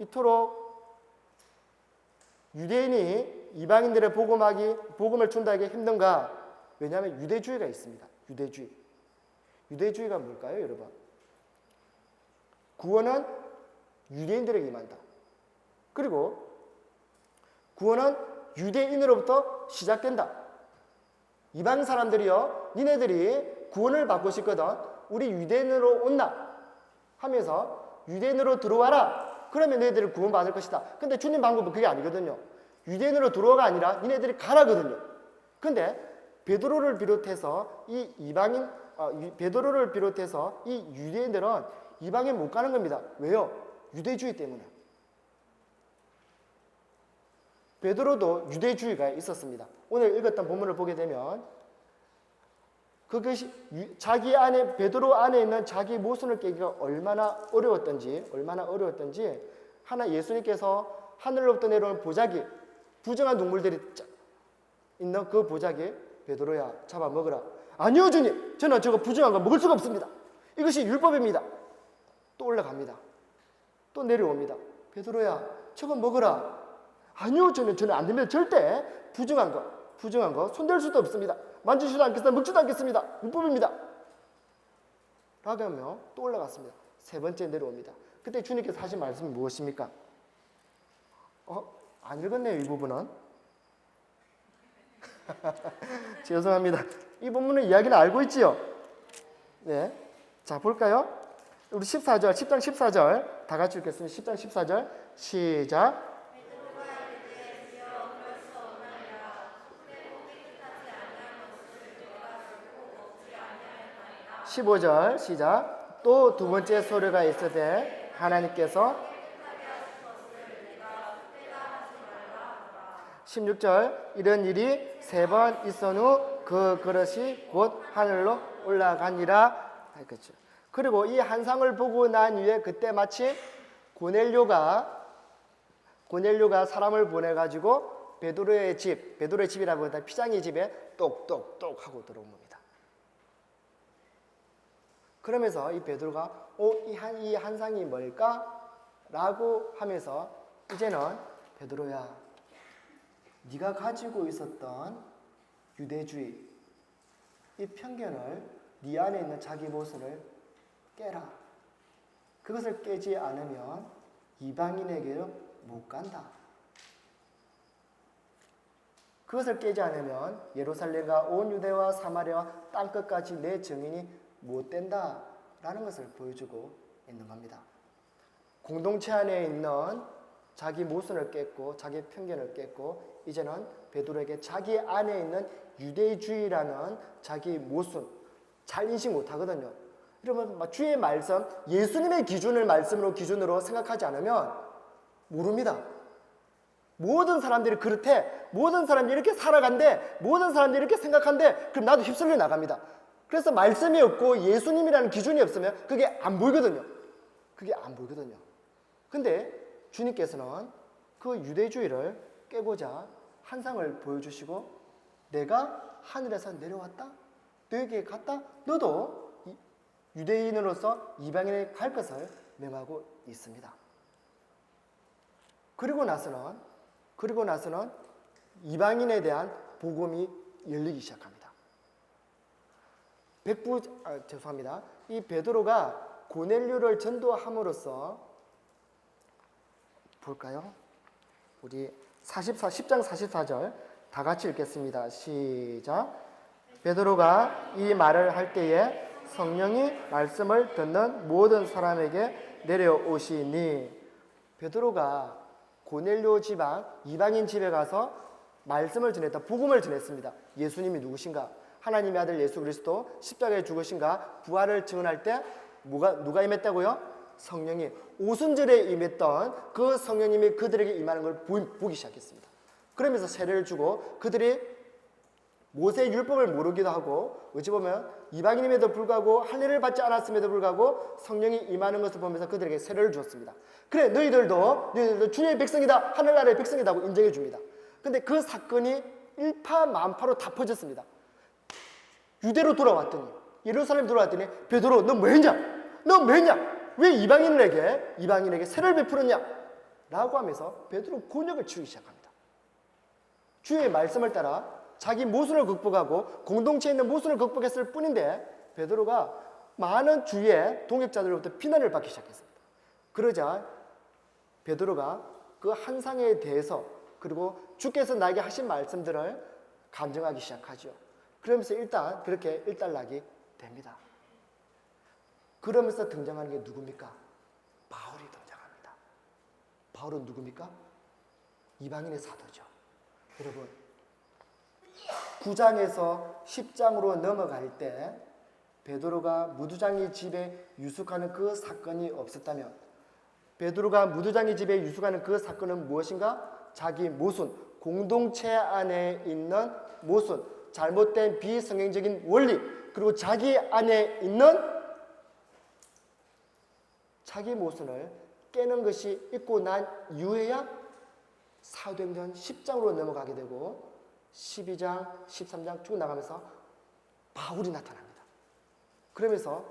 유대인이 이방인들의 복음을 전달하기 힘든가? 왜냐하면 유대주의가 있습니다. 유대주의가 뭘까요, 여러분? 구원은 유대인들에게 임한다. 그리고 구원은 유대인으로부터 시작된다. 이방 사람들이요, 니네들이 구원을 받고 싶거든 우리 유대인으로 온나 하면서 유대인으로 들어와라. 그러면 너희들이 구원받을 것이다. 근데 주님 방법은 그게 아니거든요. 유대인으로 들어와가 아니라 니네들이 가라거든요. 근데 베드로를 비롯해서 이 유대인들은 이방인 못 가는 겁니다. 왜요? 유대주의 때문에. 베드로도 유대주의가 있었습니다. 오늘 읽었던 본문을 보게 되면 그것이 베드로 안에 있는 자기 모순을 깨기가 얼마나 어려웠던지 하나 예수님께서 하늘로부터 내려온 보자기, 부정한 동물들이 있는 그 보자기, 베드로야 잡아 먹으라. 아니요 주님, 저는 저거 부정한 거 먹을 수가 없습니다. 이것이 율법입니다. 또 올라갑니다. 또 내려옵니다. 베드로야 저거 먹으라. 아니요 저는 안 됩니다. 절대 부정한 거 손댈 수도 없습니다. 만지지도 않겠습니다. 먹지도 않겠습니다. 율법입니다. 라고 하며 또 올라갔습니다. 세 번째 내려옵니다. 그때 주님께서 하신 말씀이 무엇입니까? 안 읽었네요, 이 부분은. 죄송합니다. 이 부분은 이야기는 알고 있지요? 네. 자, 볼까요? 우리 10장 14절 다 같이 읽겠습니다. 10장 14절 시작. 15절 시작. 또 두 번째 소리가 있으되 하나님께서 16절 이런 일이 3번 있은 후 그 그릇이 곧 하늘로 올라가니라. 그렇죠. 그리고 이 환상을 보고 난 이후에 그때 마침 고넬료가 사람을 보내가지고 베드로의 집이라고 하다 피장의 집에 똑똑똑 하고 들어온 겁니다. 그러면서 이 베드로가 이 환상이 뭘까? 라고 하면서 이제는 베드로야, 네가 가지고 있었던 유대주의, 이 편견을, 네 안에 있는 자기 모습을 깨라. 그것을 깨지 않으면 이방인에게로 못 간다. 그것을 깨지 않으면 예루살렘과 온 유대와 사마리아와 땅끝까지 내 증인이 못 된다 라는 것을 보여주고 있는 겁니다. 공동체 안에 있는 자기 모순을 깼고 자기 편견을 깼고 이제는 베드로에게 자기 안에 있는 유대주의라는 자기 모순 잘 인식 못하거든요. 여러분 주의 말씀, 예수님의 기준으로 생각하지 않으면 모릅니다. 모든 사람들이 그렇대, 모든 사람들이 이렇게 살아간대, 모든 사람들이 이렇게 생각한대, 그럼 나도 휩쓸려 나갑니다. 그래서 말씀이 없고 예수님이라는 기준이 없으면 그게 안 보이거든요. 근데 주님께서는 그 유대주의를 깨고자 환상을 보여주시고 내가 하늘에서 내려왔다? 너에게 갔다? 너도 유대인으로서 이방인에 갈 것을 명하고 있습니다. 그리고 나서는 이방인에 대한 복음이 열리기 시작합니다. 이 베드로가 고넬료를 전도함으로써 볼까요? 우리 10장 44절 다 같이 읽겠습니다. 시작. 베드로가 이 말을 할 때에 성령이 말씀을 듣는 모든 사람에게 내려오시니 베드로가 고넬료 지방 이방인 집에 가서 말씀을 전했다. 복음을 전했습니다. 예수님이 누구신가? 하나님의 아들 예수 그리스도 십자가에 죽으신가? 부활을 증언할 때 누가 임했다고요? 성령이 오순절에 임했던 그 성령님이 그들에게 임하는 걸 보기 시작했습니다. 그러면서 세례를 주고 그들이 모세의 율법을 모르기도 하고 어찌 보면 이방인임에도 불구하고 할례를 받지 않았음에도 불구하고 성령이 임하는 것을 보면서 그들에게 세례를 주었습니다. 그래 너희들도 주의 백성이다, 하늘나라의 백성이다 하고 인정해 줍니다. 근데 그 사건이 일파만파로 다 퍼졌습니다. 유대로 돌아왔더니 예루살렘 돌아왔더니 베드로 너 뭐했냐? 왜 이방인에게 세례를 베풀었냐? 라고 하면서 베드로 곤욕을 치르기 시작합니다. 주의 말씀을 따라 자기 모순을 극복하고 공동체에 있는 모순을 극복했을 뿐인데 베드로가 많은 주위의 동역자들로부터 비난을 받기 시작했습니다. 그러자 베드로가 그 환상에 대해서 그리고 주께서 나에게 하신 말씀들을 간증하기 시작하죠. 그러면서 그렇게 일단락이 됩니다. 그러면서 등장하는 게 누굽니까? 바울이 등장합니다. 바울은 누굽니까? 이방인의 사도죠. 여러분 9장에서 10장으로 넘어갈 때 베드로가 무두장의 집에 유숙하는 그 사건이 없었다면 베드로가 무두장의 집에 유숙하는 그 사건은 무엇인가? 자기 모순, 공동체 안에 있는 모순, 잘못된 비성경적인 원리 그리고 자기 안에 있는 자기 모순을 깨는 것이 있고 난 이후에야 사도행전 10장으로 넘어가게 되고 12장, 13장 쭉 나가면서 바울이 나타납니다. 그러면서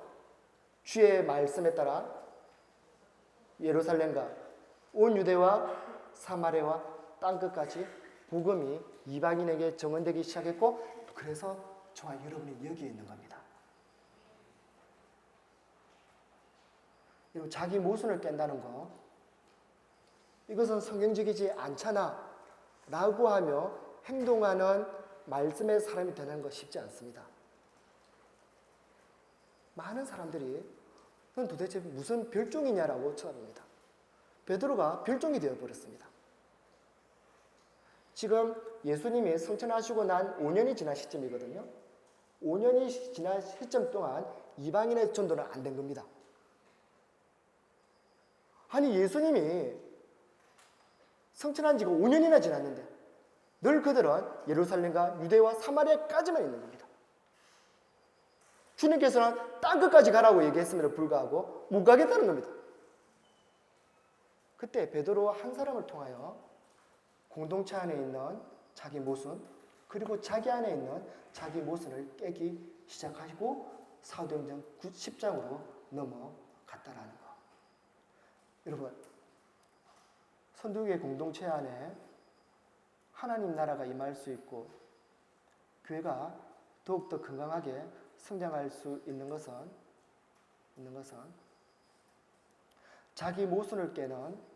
주의 말씀에 따라 예루살렘과 온 유대와 사마리아와 땅끝까지 복음이 이방인에게 증언되기 시작했고 그래서 저와 여러분이 여기에 있는 겁니다. 그리고 자기 모순을 깬다는 거 이것은 성경적이지 않잖아 라고 하며 행동하는 말씀의 사람이 되는 거 쉽지 않습니다. 많은 사람들이 넌 도대체 무슨 별종이냐라고 쳐다봅니다. 베드로가 별종이 되어버렸습니다. 지금 예수님이 성천하시고 난 5년이 지난 시점이거든요. 5년이 지난 시점 동안 이방인의 전도는 안 된 겁니다. 아니 예수님이 성천한 지가 5년이나 지났는데 늘 그들은 예루살렘과 유대와 사마리아까지만 있는 겁니다. 주님께서는 땅끝까지 가라고 얘기했음에도 불구하고 못 가겠다는 겁니다. 그때 베드로와 한 사람을 통하여 공동체 안에 있는 자기 모순, 그리고 자기 안에 있는 자기 모순을 깨기 시작하시고 사도행전 10장으로 넘어갔다라는 거. 여러분, 선두교회 공동체 안에 하나님 나라가 임할 수 있고 교회가 더욱더 건강하게 성장할 수 있는 것은 자기 모순을 깨는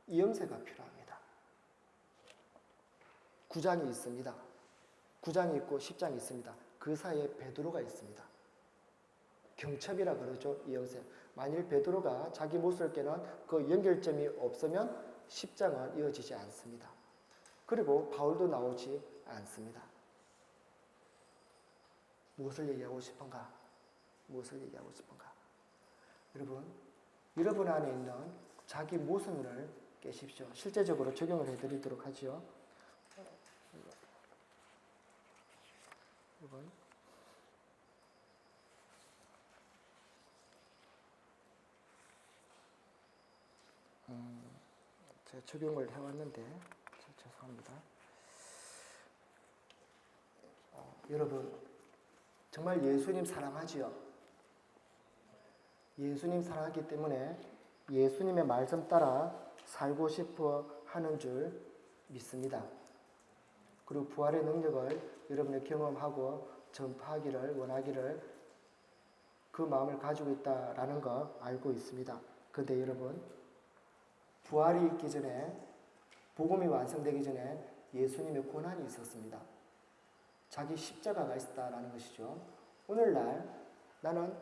이음새가 필요합니다. 9장이 있습니다. 9장이 있고 10장이 있습니다. 그 사이에 베드로가 있습니다. 경첩이라 그러죠. 이음새. 만일 베드로가 자기 모순을 깨는 그 연결점이 없으면 10장은 이어지지 않습니다. 그리고 바울도 나오지 않습니다. 무엇을 얘기하고 싶은가? 무엇을 얘기하고 싶은가? 여러분 안에 있는 자기 모순을 깨십시오. 실제적으로 적용을 해드리도록 하죠. 여러분, 제가 적용을 해왔는데 죄송합니다. 여러분, 정말 예수님 사랑하지요? 예수님 사랑하기 때문에 예수님의 말씀 따라 살고 싶어 하는 줄 믿습니다. 그리고 부활의 능력을 여러분이 경험하고 전파하기를 원하기를 그 마음을 가지고 있다라는 거 알고 있습니다. 그런데 여러분, 부활이 있기 전에, 복음이 완성되기 전에 예수님의 고난이 있었습니다. 자기 십자가가 있었다라는 것이죠. 오늘날 나는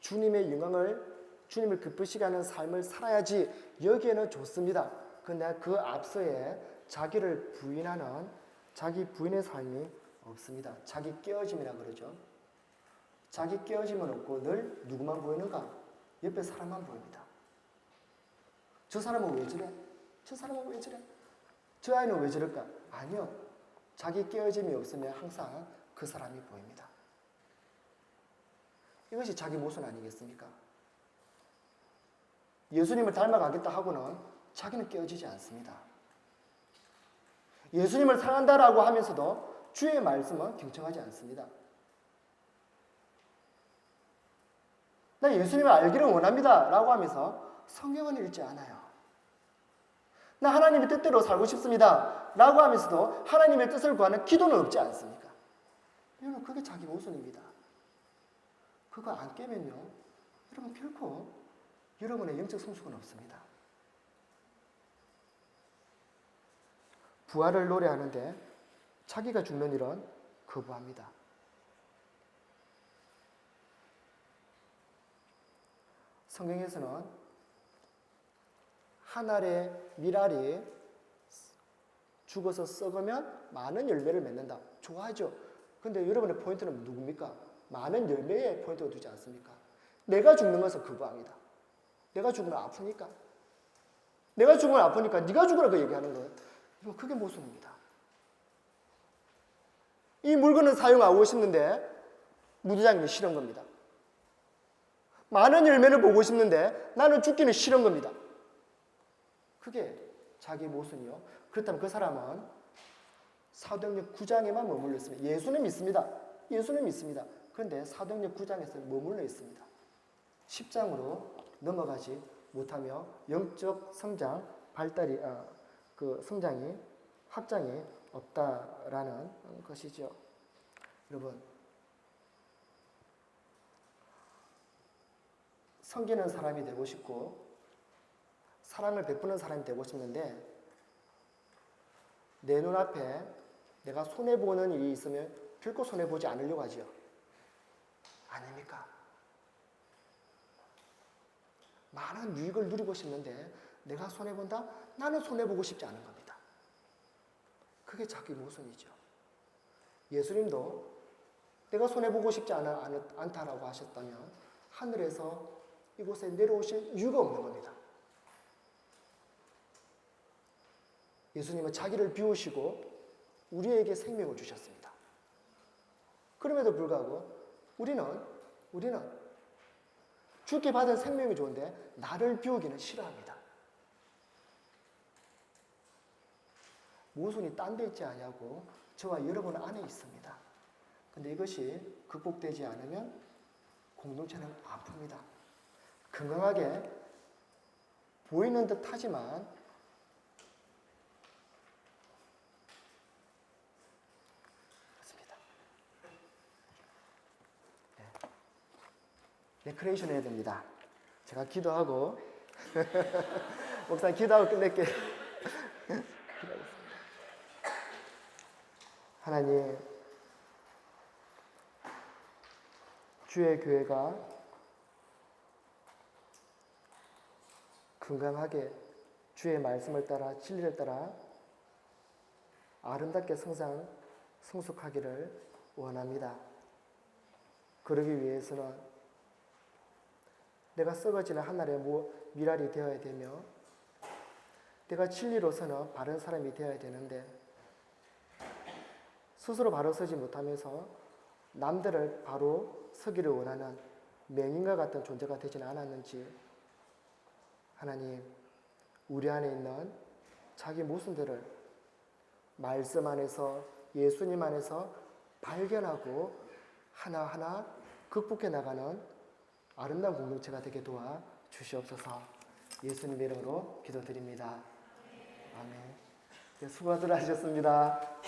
주님의 영광을, 주님을 기쁘시게 하는 삶을 살아야지, 여기에는 좋습니다. 그런데 그 앞서에 자기를 부인하는 자기 부인의 삶이 없습니다. 자기 깨어짐이라 그러죠. 자기 깨어짐은 없고 늘 누구만 보이는가? 옆에 사람만 보입니다. 저 사람은 왜 저래? 저 사람은 왜 저래? 저 아이는 왜 저럴까? 아니요. 자기 깨어짐이 없으면 항상 그 사람이 보입니다. 이것이 자기 모순 아니겠습니까? 예수님을 닮아가겠다 하고는 자기는 깨어지지 않습니다. 예수님을 사랑한다라고 하면서도 주의 말씀은 경청하지 않습니다. 나 예수님을 알기를 원합니다 라고 하면서 성경을 읽지 않아요. 나 하나님의 뜻대로 살고 싶습니다 라고 하면서도 하나님의 뜻을 구하는 기도는 없지 않습니까? 여러분, 그게 자기 모순입니다. 그거 안 깨면요, 여러분 결코 여러분의 영적 성숙은 없습니다. 부활을 노래하는데 자기가 죽는 일은 거부합니다. 성경에서는 한 알의 밀알이 죽어서 썩으면 많은 열매를 맺는다. 좋아하죠. 근데 여러분의 포인트는 누굽니까? 많은 열매에 포인트를 두지 않습니까? 내가 죽는 것은 거부합니다. 내가 죽으면 아프니까. 내가 죽으면 아프니까 네가 죽으라고 얘기하는 거예요. 그게 모순입니다. 이 물건을 사용하고 싶는데 무주장님이 싫은 겁니다. 많은 열매를 보고 싶은데 나는 죽기는 싫은 겁니다. 그게 자기 모순이요. 그렇다면 그 사람은 사도행전 9장에만 머물러 있습니다. 예수는 믿습니다. 예수는 믿습니다. 그런데 사도행전 9장에서 머물러 있습니다. 10장으로 넘어가지 못하며 영적 성장, 발달이, 그 성장이, 확장이 없다라는 것이죠. 여러분, 섬기는 사람이 되고 싶고 사랑을 베푸는 사람이 되고 싶는데 내 눈앞에 내가 손해보는 일이 있으면 결코 손해보지 않으려고 하죠. 아닙니까? 많은 유익을 누리고 싶는데 내가 손해본다? 나는 손해보고 싶지 않은 겁니다. 그게 자기 모순이죠. 예수님도 내가 손해보고 싶지 않다라고 하셨다면 하늘에서 이곳에 내려오실 이유가 없는 겁니다. 예수님은 자기를 비우시고 우리에게 생명을 주셨습니다. 그럼에도 불구하고 우리는 주께 받은 생명이 좋은데 나를 비우기는 싫어합니다. 모순이 딴 데 있지 않냐고 저와 여러분 안에 있습니다. 근데 이것이 극복되지 않으면 공동체는 아픕니다. 건강하게 보이는 듯 하지만 그렇습니다. 데코레이션 해야 됩니다. 제가 기도하고 목사님 기도하고 끝낼게요. 하나님, 주의 교회가 건강하게 주의 말씀을 따라 진리를 따라 아름답게 성숙하기를 원합니다. 그러기 위해서는 내가 썩어지는 하늘의 미랄이 되어야 되며 내가 진리로서는 바른 사람이 되어야 되는데 스스로 바로 서지 못하면서 남들을 바로 서기를 원하는 맹인과 같은 존재가 되지는 않았는지 하나님, 우리 안에 있는 자기 모순들을 말씀 안에서 예수님 안에서 발견하고 하나하나 극복해 나가는 아름다운 공동체가 되게 도와 주시옵소서. 예수님 이름으로 기도드립니다. 아멘. 수고들 하셨습니다.